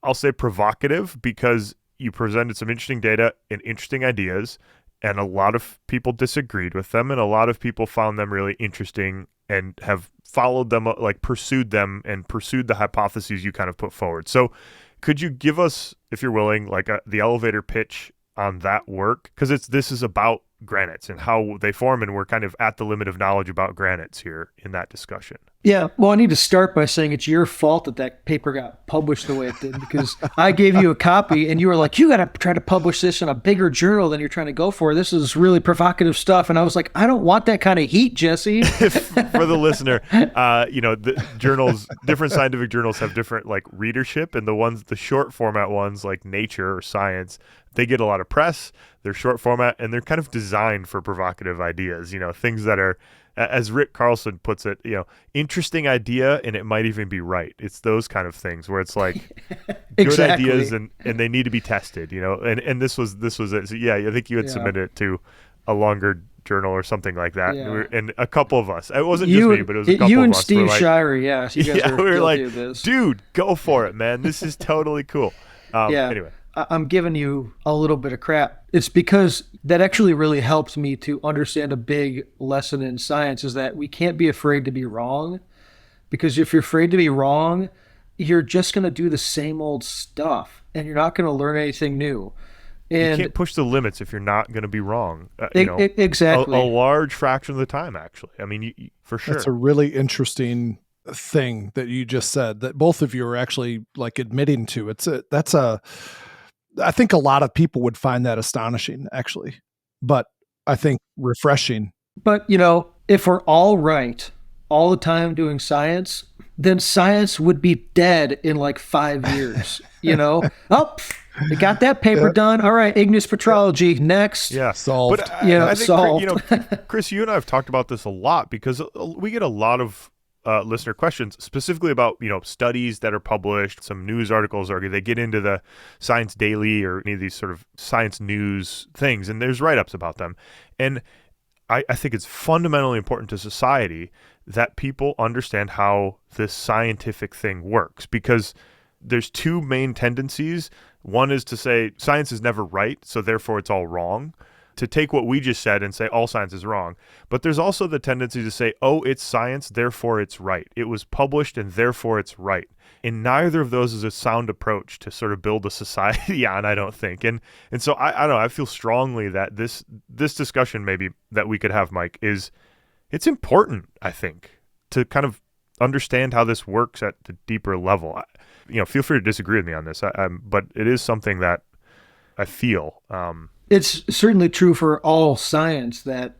I'll say, provocative because you presented some interesting data and interesting ideas, and a lot of people disagreed with them, and a lot of people found them really interesting and have followed them, like pursued them and pursued the hypotheses you kind of put forward. So could you give us, if you're willing, like the elevator pitch on that work? Because this is about granites and how they form, and we're kind of at the limit of knowledge about granites here in that discussion. Yeah, well, I need to start by saying it's your fault that paper got published the way it did, because I gave you a copy and you were like, you got to try to publish this in a bigger journal than you're trying to go for. This is really provocative stuff. And I was like, I don't want that kind of heat, Jesse. For the listener, the journals, different scientific journals have different like readership, and the short format ones like Nature or Science, they get a lot of press. They're short format and they're kind of designed for provocative ideas, things that are, as Rick Carlson puts it, interesting idea and it might even be right. It's those kind of things where it's like good ideas and they need to be tested, and this was it. So yeah, I think you had submitted it to a longer journal or something like that. Yeah. And a couple of us, it wasn't just me, but it was a couple of us. You and Steve Shire, yeah. You guys we were like, of this. Dude, go for it, man. This is totally cool. Anyway. I'm giving you a little bit of crap. It's because that actually really helped me to understand a big lesson in science, is that we can't be afraid to be wrong, because if you're afraid to be wrong, you're just going to do the same old stuff and you're not going to learn anything new. And you can't push the limits if you're not going to be wrong. Exactly. A large fraction of the time, actually. I mean, for sure. That's a really interesting thing that you just said, that both of you are actually like admitting to. I think a lot of people would find that astonishing, actually, but I think refreshing. But, if we're all right all the time doing science, then science would be dead in like 5 years, Oh, we got that paper done. All right, igneous petrology, next. Yeah, solved. But I think, solved. Chris, you and I have talked about this a lot because we get a lot of listener questions specifically about studies that are published, some news articles, or they get into the Science Daily or any of these sort of science news things, and there's write-ups about them. And I think it's fundamentally important to society that people understand how this scientific thing works, because there's two main tendencies. One is to say science is never right, so therefore it's all wrong, to take what we just said and say all science is wrong. But there's also the tendency to say, oh, it's science, therefore it's right. It was published and therefore it's right. And neither of those is a sound approach to sort of build a society on, I don't think. And so I don't know, I feel strongly that this discussion maybe that we could have, Mike, it's important, I think, to kind of understand how this works at the deeper level. Feel free to disagree with me on this, but it is something that I feel. It's certainly true for all science that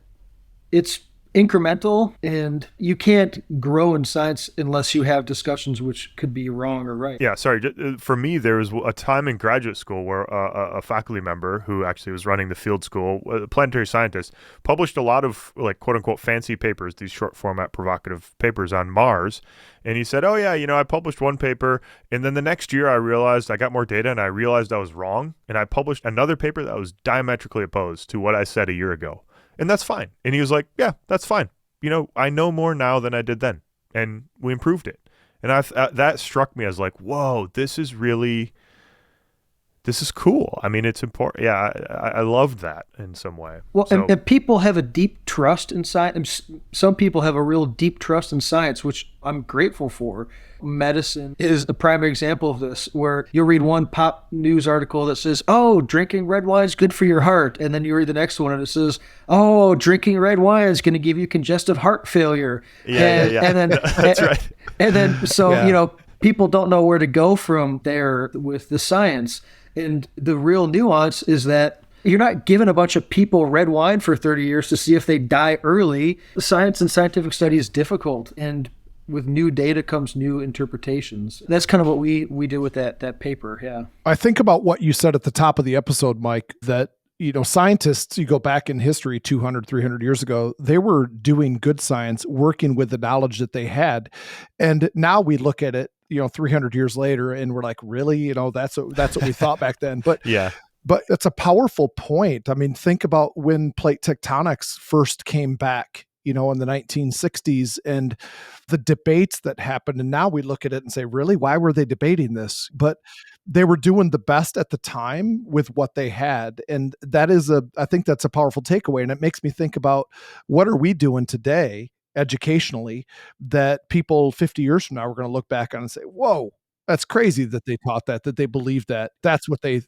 it's incremental, and you can't grow in science unless you have discussions which could be wrong or right. Yeah, sorry. For me, there was a time in graduate school where a faculty member who actually was running the field school, a planetary scientist, published a lot of like quote unquote fancy papers, these short format provocative papers on Mars. And he said, oh yeah, I published one paper, and then the next year I realized I got more data and I realized I was wrong. And I published another paper that was diametrically opposed to what I said a year ago. And that's fine. And he was like, yeah, that's fine. I know more now than I did then. And we improved it. And that struck me as like, whoa, this is cool. I mean, it's important. Yeah, I loved that in some way. Well, and people have a deep trust in science. Some people have a real deep trust in science, which I'm grateful for. Medicine is a primary example of this, where you'll read one pop news article that says, oh, drinking red wine is good for your heart. And then you read the next one and it says, oh, drinking red wine is going to give you congestive heart failure. Yeah. And then, that's right. And then, so, people don't know where to go from there with the science. And the real nuance is that you're not giving a bunch of people red wine for 30 years to see if they die early. Science and scientific study is difficult, and with new data comes new interpretations. That's kind of what we did with that paper, yeah. I think about what you said at the top of the episode, Mike, that scientists, you go back in history 200, 300 years ago, they were doing good science, working with the knowledge that they had. And now we look at it, 300 years later, and we're like, really? That's what we thought back then. But yeah. But it's a powerful point. I mean, think about when plate tectonics first came back, in the 1960s, and the debates that happened. And now we look at it and say, really, why were they debating this? But they were doing the best at the time with what they had. And I think that's a powerful takeaway. And it makes me think about, what are we doing today educationally that people 50 years from now are going to look back on and say, whoa, that's crazy that they taught that they believed that. That's what they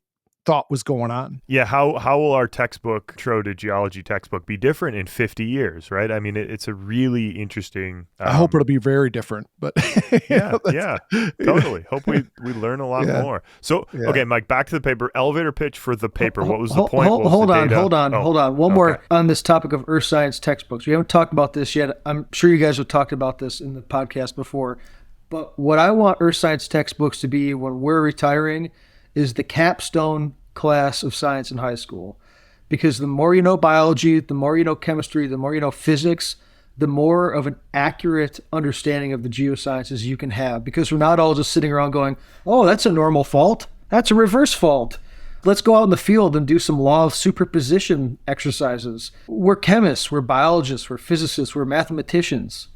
thought was going on. Yeah, how will our textbook, intro to geology textbook, be different in 50 years, right? I mean, it's a really interesting... I hope it'll be very different, but... Totally. Hope we learn a lot more. So, okay, Mike, back to the paper. Elevator pitch for the paper. What was the point? Hold on. One more on this topic of earth science textbooks. We haven't talked about this yet. I'm sure you guys have talked about this in the podcast before, but what I want earth science textbooks to be when we're retiring is the capstone class of science in high school. Because the more you know biology, the more you know chemistry, the more you know physics, the more of an accurate understanding of the geosciences you can have. Because we're not all just sitting around going, oh, that's a normal fault. That's a reverse fault. Let's go out in the field and do some law of superposition exercises. We're chemists, we're biologists, we're physicists, we're mathematicians.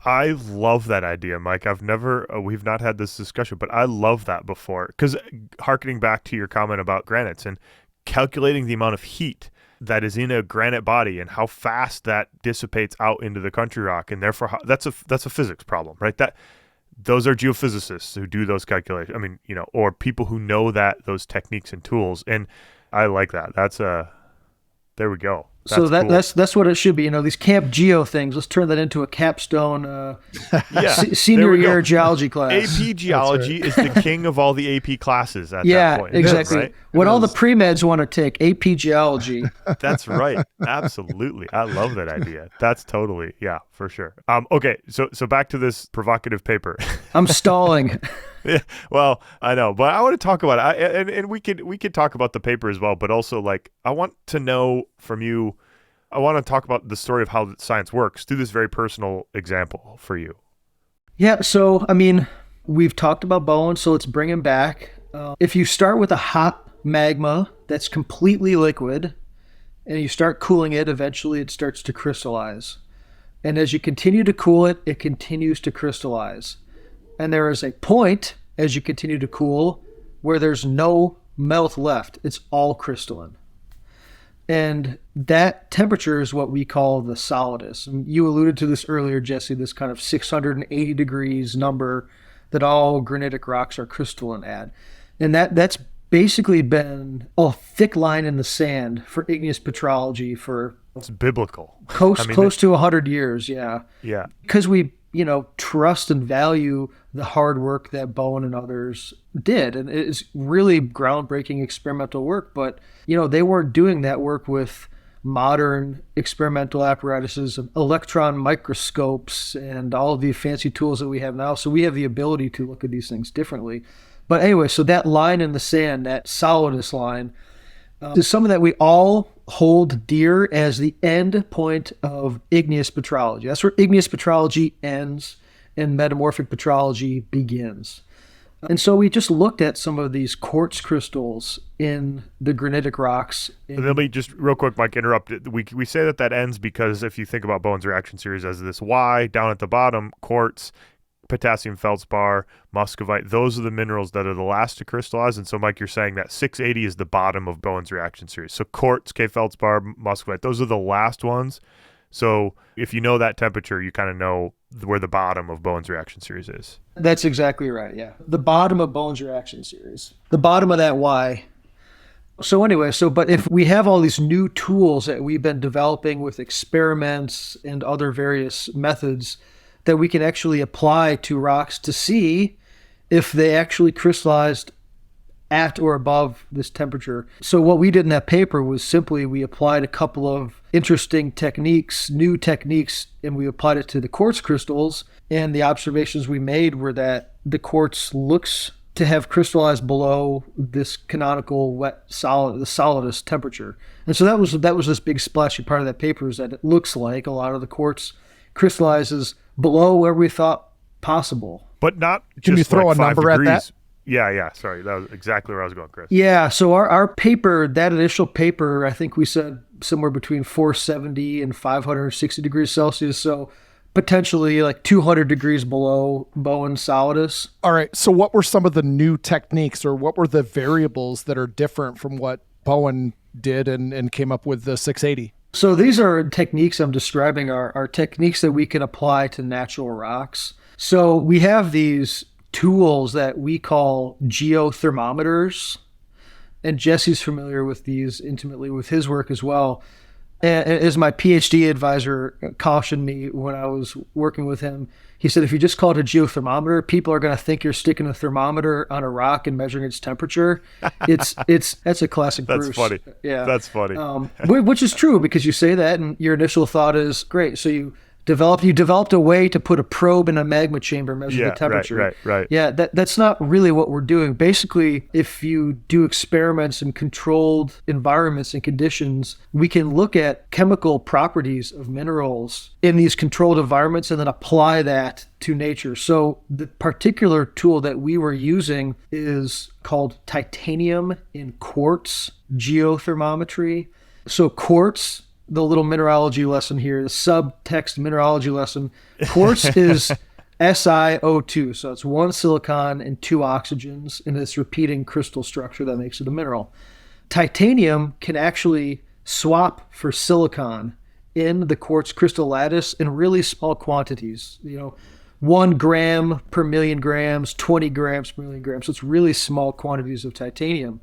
I love that idea, Mike. We've not had this discussion, but I love that before. Because hearkening back to your comment about granites and calculating the amount of heat that is in a granite body and how fast that dissipates out into the country rock, and therefore that's a physics problem, right? Those are geophysicists who do those calculations. I mean, or people who know those techniques and tools. And I like that. There we go. So that's what it should be. These Camp Geo things. Let's turn that into a capstone senior year geology class. AP Geology is the king of all the AP classes at that point. Yeah, exactly. Right? What all the pre-meds want to take, AP Geology. That's right. Absolutely. I love that idea. That's totally, yeah, for sure. Okay, so back to this provocative paper. I'm stalling. Yeah, well, I know, but I want to talk about it, and we could talk about the paper as well, but also I want to know from you. I want to talk about the story of how science works through this very personal example for you. Yeah, so we've talked about Bowen, so let's bring him back. If you start with a hot magma that's completely liquid, and you start cooling it, eventually it starts to crystallize. And as you continue to cool it, it continues to crystallize. And there is a point, as you continue to cool, where there's no melt left. It's all crystalline. And that temperature is what we call the solidus. And you alluded to this earlier, Jesse, this kind of 680 degrees number that all granitic rocks are crystalline at. And that's basically been a thick line in the sand for igneous petrology for... It's biblical. Close to 100 years, yeah. Yeah. Because we, trust and value the hard work that Bowen and others did. And it's really groundbreaking experimental work, but, they weren't doing that work with modern experimental apparatuses, electron microscopes, and all of the fancy tools that we have now. So we have the ability to look at these things differently. But anyway, so that line in the sand, that solidus line, is something that we all hold dear as the end point of igneous petrology. That's where igneous petrology ends and metamorphic petrology begins. And so we just looked at some of these quartz crystals in the granitic rocks. Let me just real quick, Mike, interrupt. We say that ends because if you think about Bowen's reaction series as this Y, down at the bottom, quartz, potassium feldspar, muscovite, those are the minerals that are the last to crystallize. And so, Mike, you're saying that 680 is the bottom of Bowen's reaction series. So quartz, K feldspar, muscovite, those are the last ones. So if you know that temperature, you kind of know where the bottom of Bowen's reaction series is. That's exactly right, yeah. The bottom of Bowen's reaction series. The bottom of that Y. So anyway, but if we have all these new tools that we've been developing with experiments and other various methods that we can actually apply to rocks to see if they actually crystallized at or above this temperature. So what we did in that paper was simply we applied a couple of interesting techniques, new techniques, and we applied it to the quartz crystals. And the observations we made were that the quartz looks to have crystallized below this canonical wet solid, the solidus temperature. And so that was this big splashy part of that paper, is that it looks like a lot of the quartz crystallizes below where we thought possible. But not just Can you throw like a number 5 degrees. at that? Yeah. Sorry. That was exactly where I was going, Chris. Yeah. So our paper, that initial paper, I think we said somewhere between 470 and 560 degrees Celsius. So potentially like 200 degrees below Bowen's solidus. All right. So what were some of the new techniques, or what were the variables that are different from what Bowen did and came up with the 680? So these are techniques I'm describing are techniques that we can apply to natural rocks. So we have these tools that we call geothermometers, and Jesse's familiar with these intimately with his work as well. And as my PhD advisor cautioned me when I was working with him, he said, if you just call it a geothermometer, people are going to think you're sticking a thermometer on a rock and measuring its temperature. That's a classic Bruce. That's funny. Yeah. That's funny. Which is true, because you say that and your initial thought is, great, so you developed a way to put a probe in a magma chamber and measure the temperature. Right. Yeah, that's not really what we're doing. Basically, if you do experiments in controlled environments and conditions, we can look at chemical properties of minerals in these controlled environments and then apply that to nature. So the particular tool that we were using is called titanium in quartz geothermometry. So quartz, the little mineralogy lesson here, the subtext mineralogy lesson, quartz is SiO2. So it's one silicon and two oxygens in this repeating crystal structure that makes it a mineral. Titanium can actually swap for silicon in the quartz crystal lattice in really small quantities, 1 gram per million grams, 20 grams per million grams. So it's really small quantities of titanium.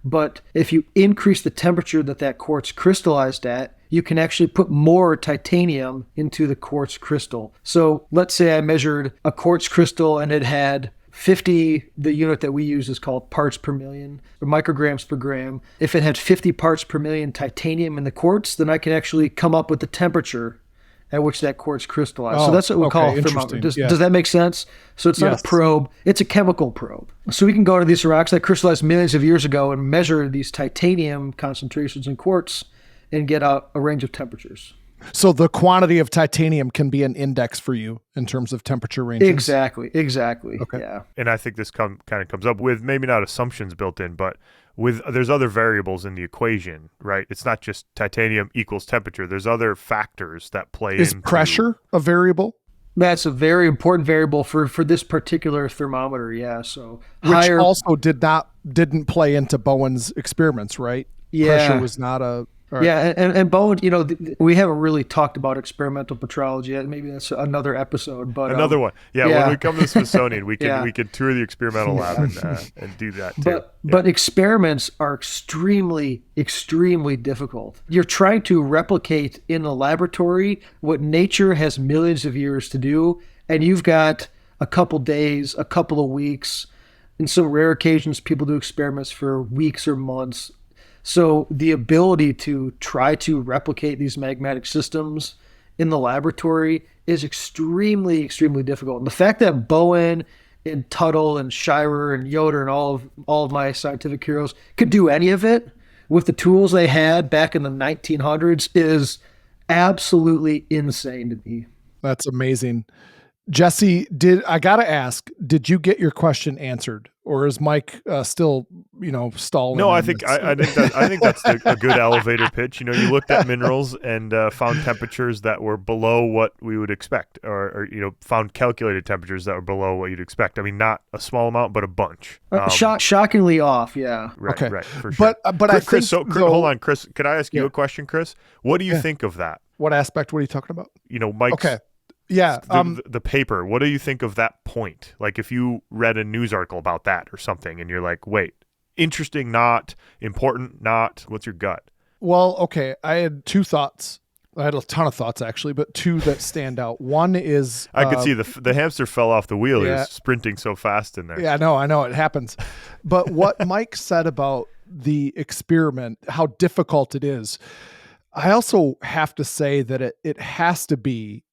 But if you increase the temperature that quartz crystallized at, you can actually put more titanium into the quartz crystal. So let's say I measured a quartz crystal and it had 50, the unit that we use is called parts per million, or micrograms per gram. If it had 50 parts per million titanium in the quartz, then I can actually come up with the temperature at which that quartz crystallized. So that's what we call a thermometer. Does that make sense? So it's not a probe, it's a chemical probe. So we can go to these rocks that crystallized millions of years ago and measure these titanium concentrations in quartz and get out a range of temperatures. So the quantity of titanium can be an index for you in terms of temperature ranges. Exactly. Okay. Yeah. And I think this kind of comes up with maybe not assumptions built in, but there's other variables in the equation, right? It's not just titanium equals temperature. There's other factors that play into... Is pressure a variable? That's a very important variable for this particular thermometer, yeah. So which also didn't play into Bowen's experiments, right? Yeah. Pressure was not a... Right. Yeah, and Bowen, we haven't really talked about experimental petrology yet. Maybe that's another episode, but another one. Yeah, when we come to the Smithsonian, we can tour the experimental lab and do that too. But experiments are extremely, extremely difficult. You're trying to replicate in a laboratory what nature has millions of years to do, and you've got a couple days, a couple of weeks. In some rare occasions, people do experiments for weeks or months. So the ability to try to replicate these magmatic systems in the laboratory is extremely, extremely difficult. And the fact that Bowen and Tuttle and Shirer and Yoder and all of my scientific heroes could do any of it with the tools they had back in the 1900s is absolutely insane to me. That's amazing. Jesse, I gotta ask, did you get your question answered, or is Mike still, stalling? No, I think that's a good elevator pitch. You looked at minerals and found temperatures that were below what we would expect, or found calculated temperatures that were below what you'd expect. I mean, not a small amount, but a bunch. Shockingly off, yeah. Right, okay, right, for sure. But I think Chris, hold on, Chris. Could I ask you a question, Chris? What do you think of that? What aspect? What are you talking about? Mike's. Okay. Yeah. The paper, what do you think of that point? Like if you read a news article about that or something and you're like, wait, interesting, not important, not, what's your gut? Well, okay. I had two thoughts. I had a ton of thoughts actually, but two that stand out. One is... I could see the hamster fell off the wheel. He was sprinting so fast in there. Yeah, I know it happens. But what Mike said about the experiment, how difficult it is, I also have to say that it has to be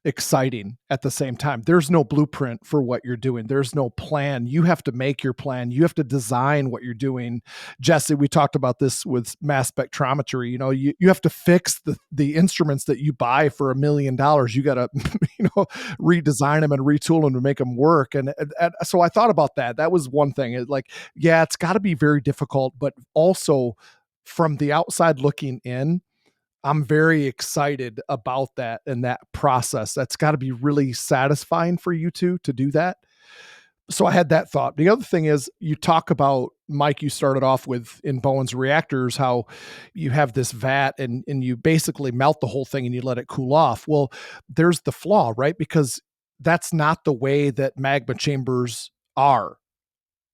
exciting at the same time. There's no blueprint for what you're doing. There's no plan. You have to make your plan. You have to design what you're doing. Jesse, we talked about this with mass spectrometry. You have to fix the instruments that you buy for $1 million. You got to, redesign them and retool them to make them work. And so I thought about that. That was one thing. It's got to be very difficult, but also from the outside looking in, I'm very excited about that and that process. That's got to be really satisfying for you two to do that. So I had that thought. The other thing is you talk about, Mike, you started off with in Bowen's reactors, how you have this vat and you basically melt the whole thing and you let it cool off. Well, there's the flaw, right? Because that's not the way that magma chambers are.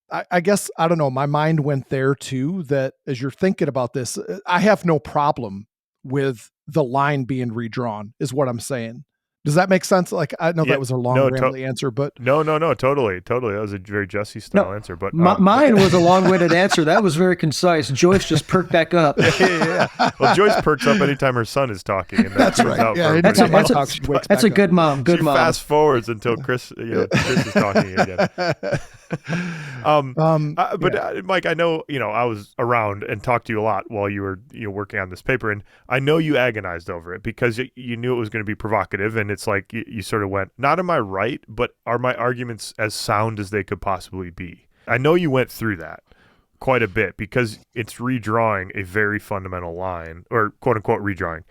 I guess, I don't know, my mind went there too, that as you're thinking about this, I have no problem with the line being redrawn is what I'm saying. Does that make sense? Like, I know that was a long, rambly answer, but no, totally. That was a very Jesse style answer. But mine was a long-winded answer. That was very concise. Joyce just perked back up. Yeah. Well, Joyce perks up anytime her son is talking. And that's right. Yeah, that's a good mom. Good mom. Fast forwards until Chris is talking again. Mike, I know, I was around and talked to you a lot while you were working on this paper, and I know you agonized over it because you knew it was going to be provocative, and it's like you sort of went, not am I right, but are my arguments as sound as they could possibly be? I know you went through that quite a bit because it's redrawing a very fundamental line, or quote unquote redrawing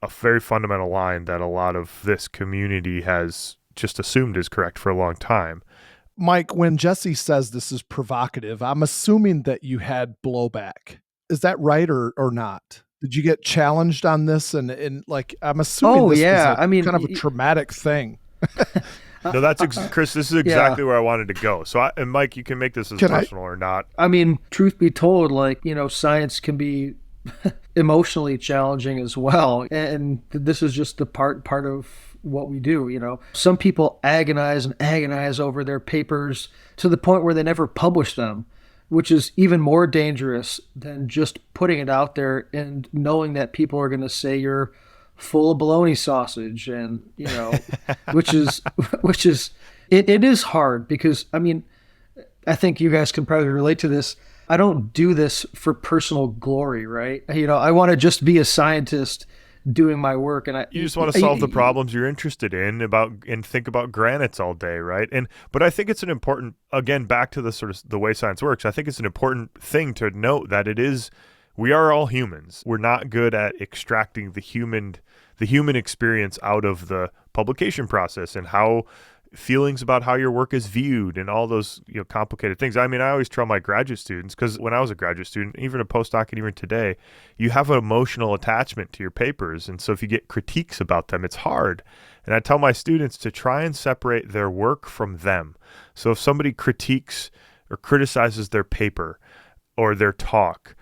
a very fundamental line that a lot of this community has just assumed is correct for a long time. Mike, when Jesse says this is provocative, I'm assuming that you had blowback. Is that right or not? Did you get challenged on this? And like, I'm assuming this was kind of a traumatic thing. No, that's Chris. This is exactly where I wanted to go. So, and Mike, you can make this as personal or not. I mean, truth be told, science can be emotionally challenging as well, and this is just the part of what we do. Some people agonize over their papers to the point where they never publish them, which is even more dangerous than just putting it out there and knowing that people are going to say you're full of bologna sausage, and which is it is hard because I think you guys can probably relate to this. I don't do this for personal glory, right? I want to just be a scientist doing my work. And you just want to solve the problems you're interested in and think about granites all day, right? But I think it's an important, again, back to the sort of the way science works, I think it's an important thing to note that we are all humans. We're not good at extracting the human experience out of the publication process and how feelings about how your work is viewed and all those complicated things. I mean, I always tell my graduate students, because when I was a graduate student, even a postdoc and even today, you have an emotional attachment to your papers. And so if you get critiques about them, it's hard. And I tell my students to try and separate their work from them. So if somebody critiques or criticizes their paper or their talk,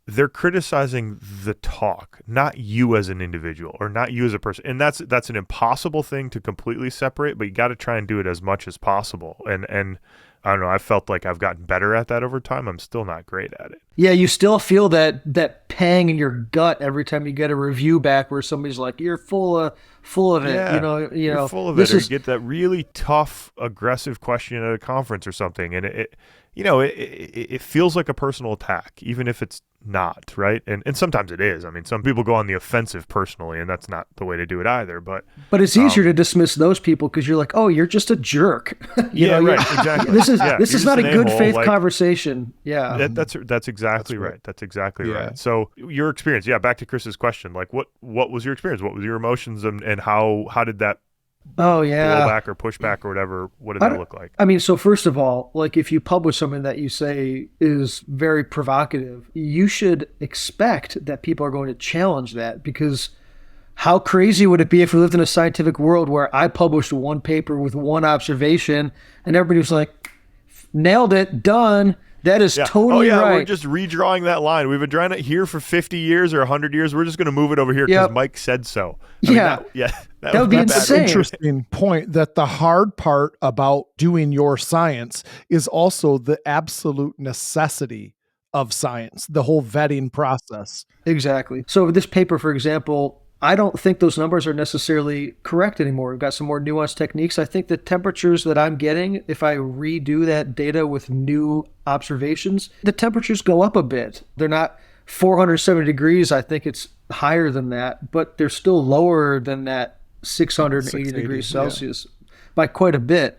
they're criticizing the talk, not you as an individual or not you as a person. And that's an impossible thing to completely separate, but you got to try and do it as much as possible. And I don't know, I felt like I've gotten better at that over time. I'm still not great at it. Yeah, you still feel that pang in your gut every time you get a review back where somebody's like, "You're full of it." Yeah, you're full of it. Or you get that really tough, aggressive question at a conference or something, and it feels like a personal attack, even if it's not, right? And sometimes it is. I mean, some people go on the offensive personally, and that's not the way to do it either. But it's easier to dismiss those people because you're like, "Oh, you're just a jerk." Right, exactly. This is not a good faith conversation. Yeah, that's exactly right. That's exactly right. So your experience, back to Chris's question, like what was your experience? What was your emotions, and how did that blow back or push back or whatever? What did that look like? I mean, so first of all, like if you publish something that you say is very provocative, you should expect that people are going to challenge that, because how crazy would it be if we lived in a scientific world where I published one paper with one observation and everybody was like, nailed it, done. That is totally right. We're just redrawing that line. We've been drawing it here for 50 years or 100 years. We're just going to move it over here because Mike said so. That would be insane. That's an interesting point, that the hard part about doing your science is also the absolute necessity of science, the whole vetting process. Exactly. So this paper, for example, I don't think those numbers are necessarily correct anymore. We've got some more nuanced techniques. I think the temperatures that I'm getting, if I redo that data with new observations, the temperatures go up a bit. They're not 470 degrees. I think it's higher than that, but they're still lower than that 680 degrees Celsius by quite a bit.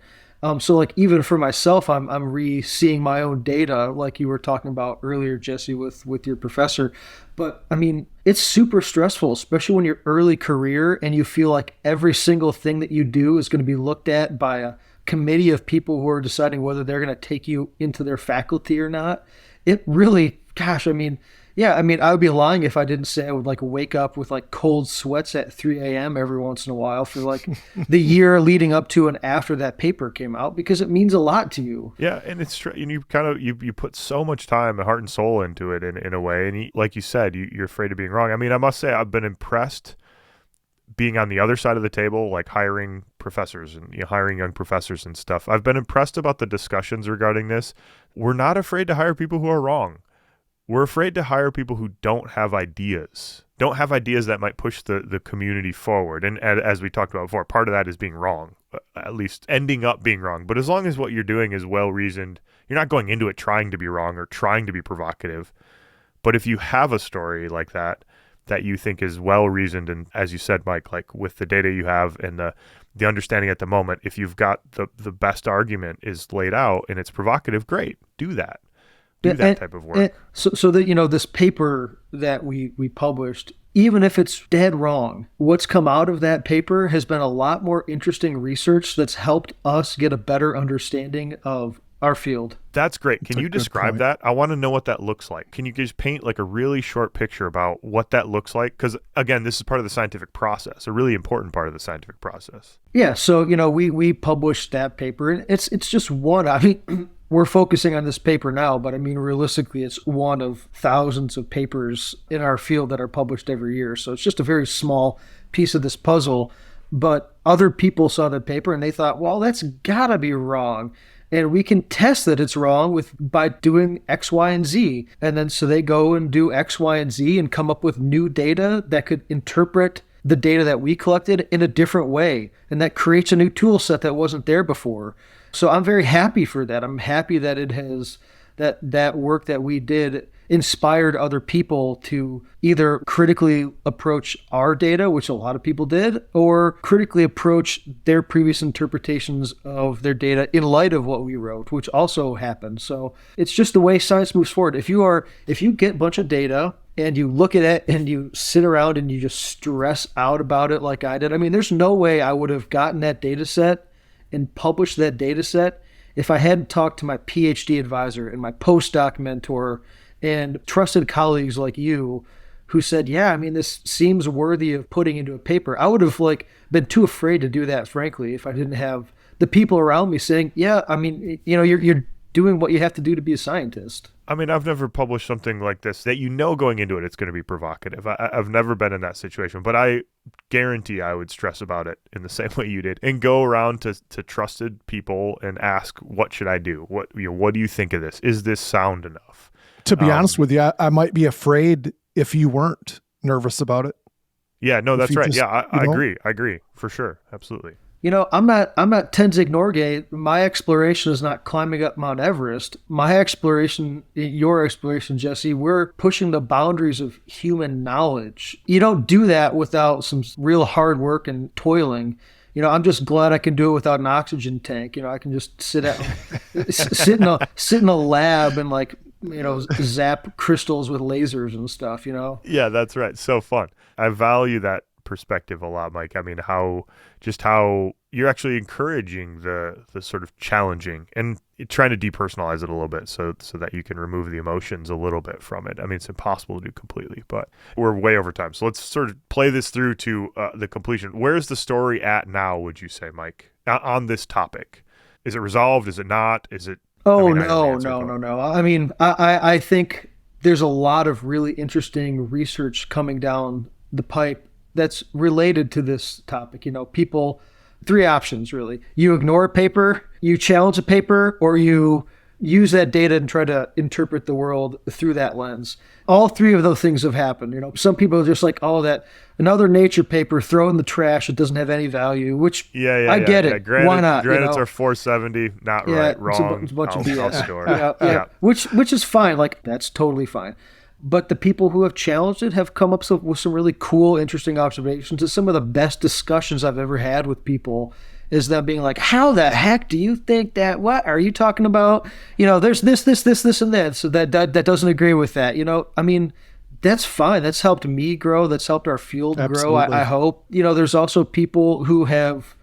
So like even for myself, I'm re-seeing my own data, like you were talking about earlier, Jesse, with your professor. But I mean, it's super stressful, especially when you're early career and you feel like every single thing that you do is going to be looked at by a committee of people who are deciding whether they're going to take you into their faculty or not. It really, gosh, I mean, I would be lying if I didn't say I would like wake up with like cold sweats at 3 a.m. every once in a while for like the year leading up to and after that paper came out, because it means a lot to you. Yeah, and and you kind of you put so much time and heart and soul into it in a way, and like you said, you're afraid of being wrong. I mean, I must say I've been impressed being on the other side of the table, like hiring professors and hiring young professors and stuff. I've been impressed about the discussions regarding this. We're not afraid to hire people who are wrong. We're afraid to hire people who don't have ideas that might push the community forward. And as we talked about before, part of that is being wrong, at least ending up being wrong. But as long as what you're doing is well-reasoned, you're not going into it trying to be wrong or trying to be provocative. But if you have a story like that you think is well-reasoned, and as you said, Mike, like with the data you have and the understanding at the moment, if you've got the best argument is laid out and it's provocative, great, do that. That type of work. So that, this paper that we published, even if it's dead wrong, what's come out of that paper has been a lot more interesting research that's helped us get a better understanding of our field. That's great. Can you describe that? I want to know what that looks like. Can you just paint like a really short picture about what that looks like? Because again, this is part of the scientific process, a really important part of the scientific process. Yeah. So, we published that paper, and it's just one. I mean, we're focusing on this paper now, but I mean, realistically, it's one of thousands of papers in our field that are published every year. So it's just a very small piece of this puzzle. But other people saw the paper and they thought, well, that's gotta be wrong. And we can test that it's wrong by doing X, Y, and Z. And then so they go and do X, Y, and Z and come up with new data that could interpret the data that we collected in a different way. And that creates a new tool set that wasn't there before. So I'm very happy for that. I'm happy that it has that work that we did inspired other people to either critically approach our data, which a lot of people did, or critically approach their previous interpretations of their data in light of what we wrote, which also happened. So it's just the way science moves forward. If you get a bunch of data and you look at it and you sit around and you just stress out about it like I did, I mean, there's no way I would have gotten that data set and published that data set if I hadn't talked to my PhD advisor and my postdoc mentor and trusted colleagues like you who said, yeah, I mean, this seems worthy of putting into a paper. I would have been too afraid to do that, frankly, if I didn't have the people around me saying, yeah, I mean, you're doing what you have to do to be a scientist. I mean, I've never published something like this that going into it's going to be provocative. I've never been in that situation, but I guarantee I would stress about it in the same way you did and go around to trusted people and ask, what should I do? What do you think of this? Is this sound enough? To be honest with you, I might be afraid if you weren't nervous about it. Yeah, no, that's right. I agree. I agree for sure. Absolutely. I'm not Tenzing Norgay. My exploration is not climbing up Mount Everest. My exploration, your exploration, Jesse, we're pushing the boundaries of human knowledge. You don't do that without some real hard work and toiling. I'm just glad I can do it without an oxygen tank. I can just sit in a lab and zap crystals with lasers and stuff. Yeah, that's right. So fun. I value that perspective a lot, Mike. I mean, how you're actually encouraging the sort of challenging and trying to depersonalize it a little bit so that you can remove the emotions a little bit from it. I mean, it's impossible to do completely, but we're way over time. So let's sort of play this through to the completion. Where's the story at now, would you say, Mike, on this topic? Is it resolved? Is it not? Is it? No. I mean, I think there's a lot of really interesting research coming down the pipe that's related to this topic. People, three options really. You ignore a paper, you challenge a paper, or you use that data and try to interpret the world through that lens. All three of those things have happened. Some people are just like, oh, that another Nature paper, throw in the trash, it doesn't have any value, which I get it. Granite, why not? Granites are 470, not right, wrong. It's a bunch of BS. Which is fine. That's totally fine. But the people who have challenged it have come up with some really cool, interesting observations. It's some of the best discussions I've ever had with people is them being like, how the heck do you think that? What are you talking about? There's this, and that. So that doesn't agree with that. I mean, that's fine. That's helped me grow. That's helped our field grow, I hope. There's also people who have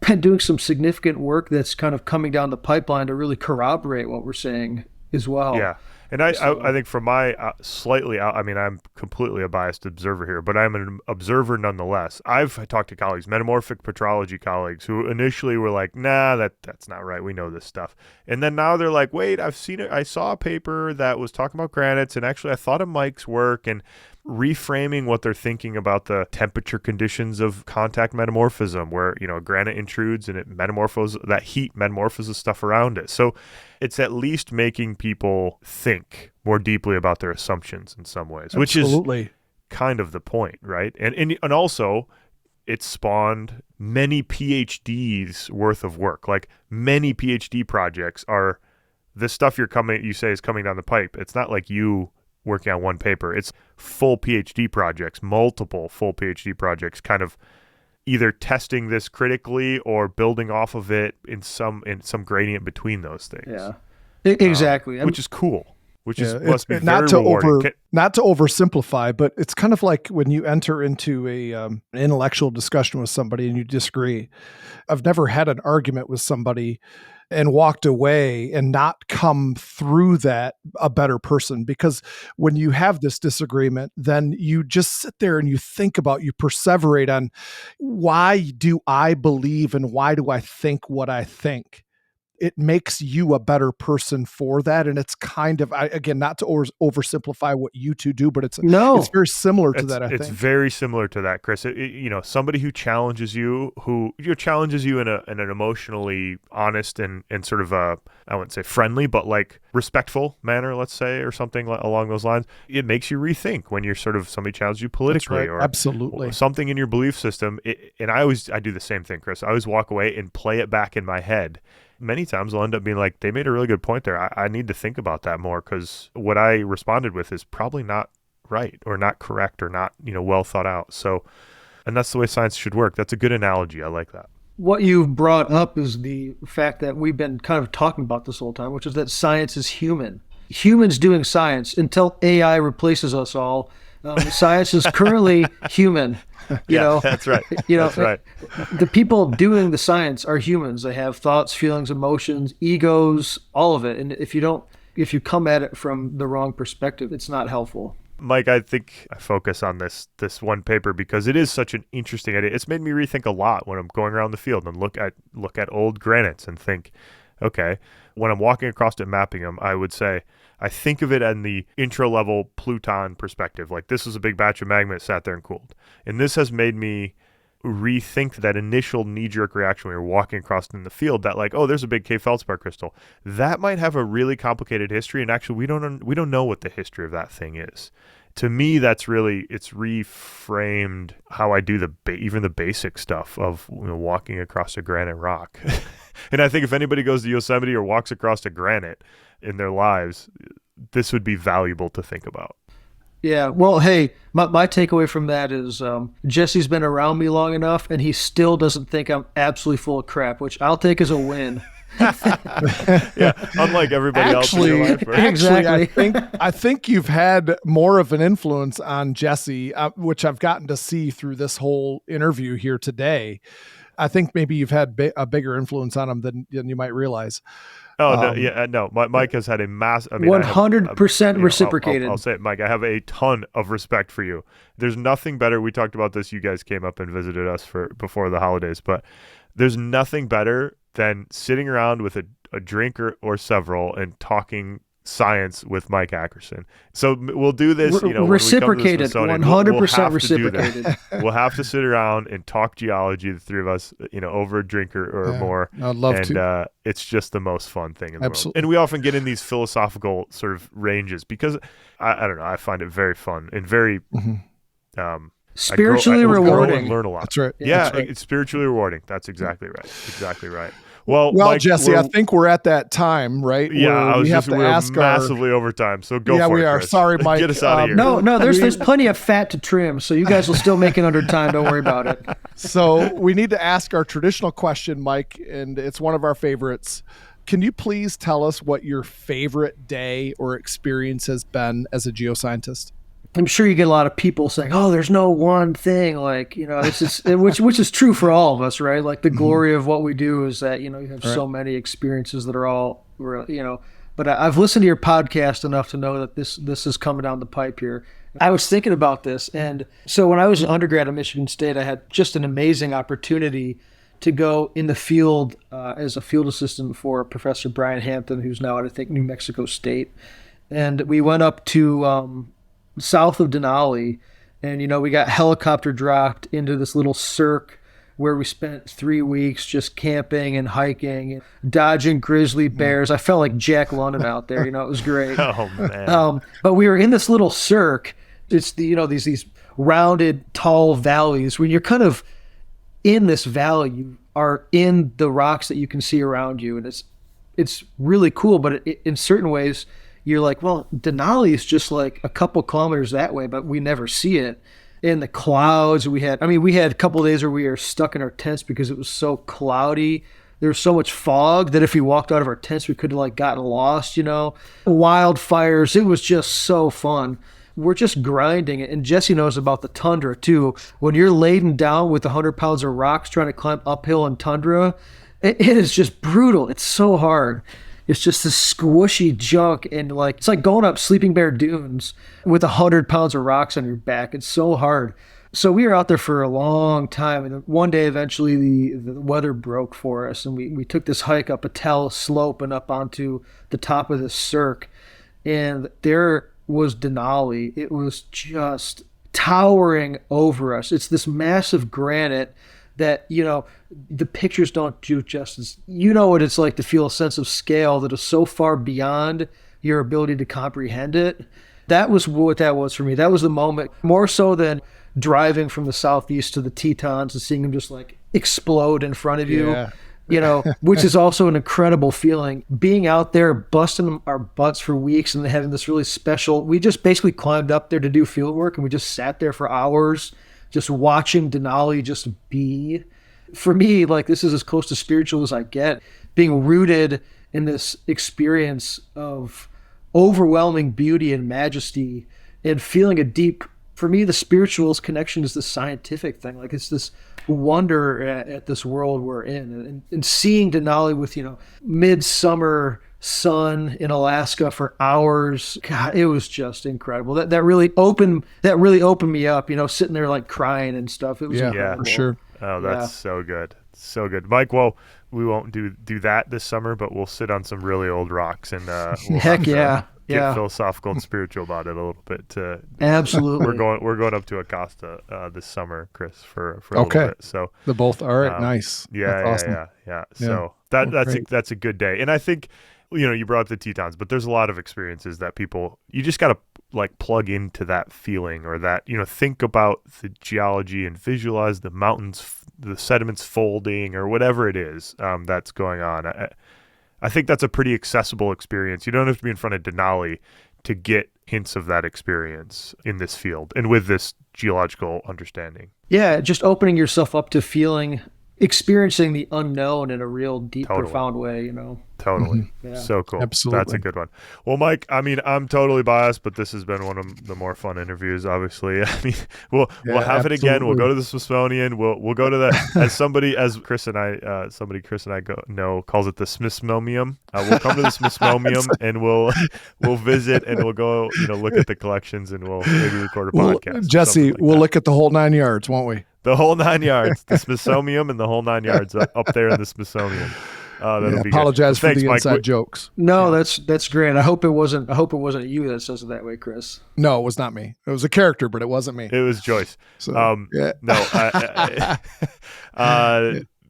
been doing some significant work that's kind of coming down the pipeline to really corroborate what we're saying as well. Yeah. And I think from my slightly out, I mean, I'm completely a biased observer here, but I'm an observer nonetheless. I've talked to colleagues, metamorphic petrology colleagues, who initially were like, nah, that's not right. We know this stuff. And then now they're like, wait, I've seen it. I saw a paper that was talking about granites, and actually I thought of Mike's work, and reframing what they're thinking about the temperature conditions of contact metamorphism, where granite intrudes and that heat metamorphoses stuff around it. So it's at least making people think more deeply about their assumptions in some ways, Absolutely. Which is kind of the point, right? And also it spawned many PhDs worth of work. Like many PhD projects are the stuff you say is coming down the pipe. It's not like you working on one paper. It's full PhD projects, multiple full PhD projects, kind of either testing this critically or building off of it in some gradient between those things. Yeah, exactly. Which is cool. Must be very rewarding. Not to oversimplify, but it's kind of like when you enter into an intellectual discussion with somebody and you disagree. I've never had an argument with somebody and walked away and not come through that a better person, because when you have this disagreement, then you just sit there and you perseverate on, why do I believe and why do I think what I think? It makes you a better person for that. And it's kind of, again, not to oversimplify what you two do, but it's very similar to that, I think. It's very similar to that, Chris. Somebody who challenges you, in an emotionally honest and sort of I wouldn't say friendly, but like respectful manner, let's say, or something along those lines. It makes you rethink when you're somebody challenges you politically, or absolutely something in your belief system. And I do the same thing, Chris. I always walk away and play it back in my head many times I'll end up being like, they made a really good point there. I need to think about that more, because what I responded with is probably not right or not correct or not, well thought out. So, and that's the way science should work. That's a good analogy. I like that. What you've brought up is the fact that we've been kind of talking about this whole time, which is that science is human. Humans doing science until AI replaces us all. Science is currently human. You know, that's right. That's right. The people doing the science are humans. They have thoughts, feelings, emotions, egos, all of it. And if you come at it from the wrong perspective, it's not helpful. Mike, I think I focus on this one paper because it is such an interesting idea. It's made me rethink a lot when I'm going around the field and look at old granites and think, okay, when I'm walking across it, mapping them, I would say, I think of it in the intro-level Pluton perspective. Like, this was a big batch of magma that sat there and cooled. And this has made me rethink that initial knee-jerk reaction when you're walking across in the field, that like, oh, there's a big K feldspar crystal. That might have a really complicated history, and actually we don't know what the history of that thing is. To me, it's reframed how I do even the basic stuff of walking across a granite rock. And I think if anybody goes to Yosemite or walks across a granite in their lives, this would be valuable to think about. Yeah, well, hey, my takeaway from that is Jesse's been around me long enough, and he still doesn't think I'm absolutely full of crap, which I'll take as a win. Yeah, unlike everybody else in your life, right? Exactly. I think you've had more of an influence on Jesse, which I've gotten to see through this whole interview here today. I think maybe you've had a bigger influence on him than you might realize. Oh, no. Mike has had a mass. 100% reciprocated. I'll say it, Mike. I have a ton of respect for you. There's nothing better. We talked about this. You guys came up and visited us before the holidays, but there's nothing better than sitting around with a drink or several and talking science with Mike Ackerson. So we'll do this, reciprocated, 100% reciprocated. We'll have to sit around and talk geology, the three of us, over a drink or more. I'd love to. It's just the most fun thing in the world. And we often get in these philosophical sort of ranges because I don't know, I find it very fun and very spiritually rewarding. And learn a lot. That's right. Yeah, that's right. It's spiritually rewarding. That's exactly right. Exactly right. Well, Mike, Jesse, I think we're at that time, right? Yeah, we're massively over time, so go for it. Yeah, we are. Chris. Sorry, Mike. Get us out of here. No, there's plenty of fat to trim, so you guys will still make it under time. Don't worry about it. So we need to ask our traditional question, Mike, and it's one of our favorites. Can you please tell us what your favorite day or experience has been as a geoscientist? I'm sure you get a lot of people saying, "Oh, there's no one thing," like, this is which is true for all of us, right? Like the glory of what we do is that you have so many experiences that are all, But I've listened to your podcast enough to know that this is coming down the pipe here. I was thinking about this, and so when I was an undergrad at Michigan State, I had just an amazing opportunity to go in the field as a field assistant for Professor Brian Hampton, who's now at, I think, New Mexico State, and we went up to south of Denali, and we got helicopter dropped into this little cirque where we spent 3 weeks just camping and hiking and dodging grizzly bears. I felt like Jack London out there. It was great. Oh man! But we were in this little cirque. It's these rounded, tall valleys. When you're kind of in this valley, you are in the rocks that you can see around you, and it's really cool. But in certain ways, you're like, well, Denali is just like a couple kilometers that way, but we never see it. In the clouds, we had a couple of days where we were stuck in our tents because it was so cloudy. There was so much fog that if we walked out of our tents, we could have gotten lost, Wildfires. It was just so fun. We're just grinding it. And Jesse knows about the tundra too. When you're laden down with 100 pounds of rocks trying to climb uphill in tundra, it is just brutal. It's so hard. It's just this squishy junk, and it's like going up Sleeping Bear Dunes with 100 pounds of rocks on your back. It's so hard. So we were out there for a long time, and one day eventually the weather broke for us, and we took this hike up a tall slope and up onto the top of this cirque, and there was Denali. It was just towering over us. It's this massive granite that, the pictures don't do justice. You know what it's like to feel a sense of scale that is so far beyond your ability to comprehend it. That was what that was for me. That was the moment, more so than driving from the southeast to the Tetons and seeing them just explode in front of you. Yeah. which is also an incredible feeling. Being out there, busting our butts for weeks and having this really special, we just basically climbed up there to do field work and we just sat there for hours, just watching Denali just be. For me, like, this is as close to spiritual as I get, being rooted in this experience of overwhelming beauty and majesty and feeling a deep, for me, the spiritual's connection is the scientific thing. Like, it's this wonder at this world we're in, and seeing Denali with, midsummer sun in Alaska for hours. God, it was just incredible. That really opened me up, sitting there like crying and stuff. It was incredible. For sure. Oh, that's so good. So good. Mike, well, we won't do that this summer, but we'll sit on some really old rocks and we'll get philosophical and spiritual about it a little bit. Absolutely. We're going up to Acosta this summer, Chris, for a little bit. So they're both all right. Nice. Yeah, that's awesome. Yeah. So that's a good day. And I think, you brought up the Tetons, but there's a lot of experiences that you just got to like plug into that feeling, or that, think about the geology and visualize the mountains, the sediments folding, or whatever it is that's going on. I think that's a pretty accessible experience. You don't have to be in front of Denali to get hints of that experience in this field and with this geological understanding. Yeah, just opening yourself up to experiencing the unknown in a real deep, profound way, Totally. Mm-hmm. Yeah. So cool. Absolutely. That's a good one. Well, Mike, I'm totally biased, but this has been one of the more fun interviews, obviously. We'll have it again. We'll go to the Smithsonian. We'll go to as Chris and I calls it the Smithsonian. We'll come to the Smithsonian and we'll visit, and we'll go, look at the collections, and we'll maybe record a podcast. Jesse, we'll look at the whole 9 yards, won't we? The whole 9 yards, the Smithsonian and the whole 9 yards up there in the Smithsonian. That'll be apologize good. for the Mike. inside jokes. No, that's great. I hope it wasn't you that says it that way, Chris. No, it was not me. It was a character, but it wasn't me. It was Joyce. So,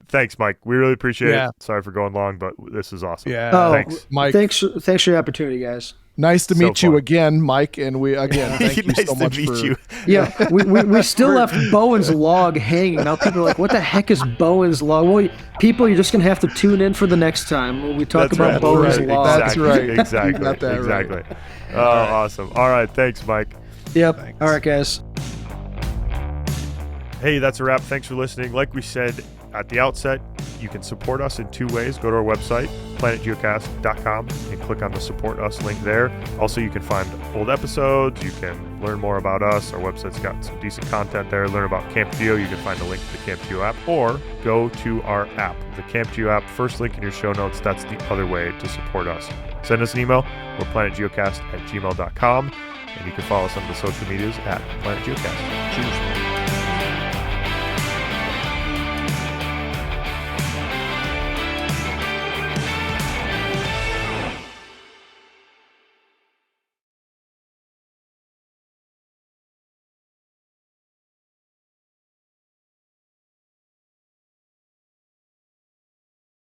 Thanks, Mike. We really appreciate it. Sorry for going long, but this is awesome. Yeah. Thanks, Mike. Thanks for the opportunity, guys. Nice to meet you again, Mike. And thank you so much for you. Yeah, we still left Bowen's log hanging. Now people are like, what the heck is Bowen's log? Well, you're just going to have to tune in for the next time when we talk about Bowen's log. That's right. Exactly. Right. Oh, awesome. All right. Thanks, Mike. Yep. Thanks. All right, guys. Hey, that's a wrap. Thanks for listening. Like we said at the outset, you can support us in two ways. Go to our website, planetgeocast.com, and click on the Support Us link there. Also, you can find old episodes. You can learn more about us. Our website's got some decent content there. Learn about Camp Geo. You can find a link to the Camp Geo app, or go to our app, the Camp Geo app. First link in your show notes. That's the other way to support us. Send us an email. We're planetgeocast@gmail.com, and you can follow us on the social medias at Planet Geocast. Cheers.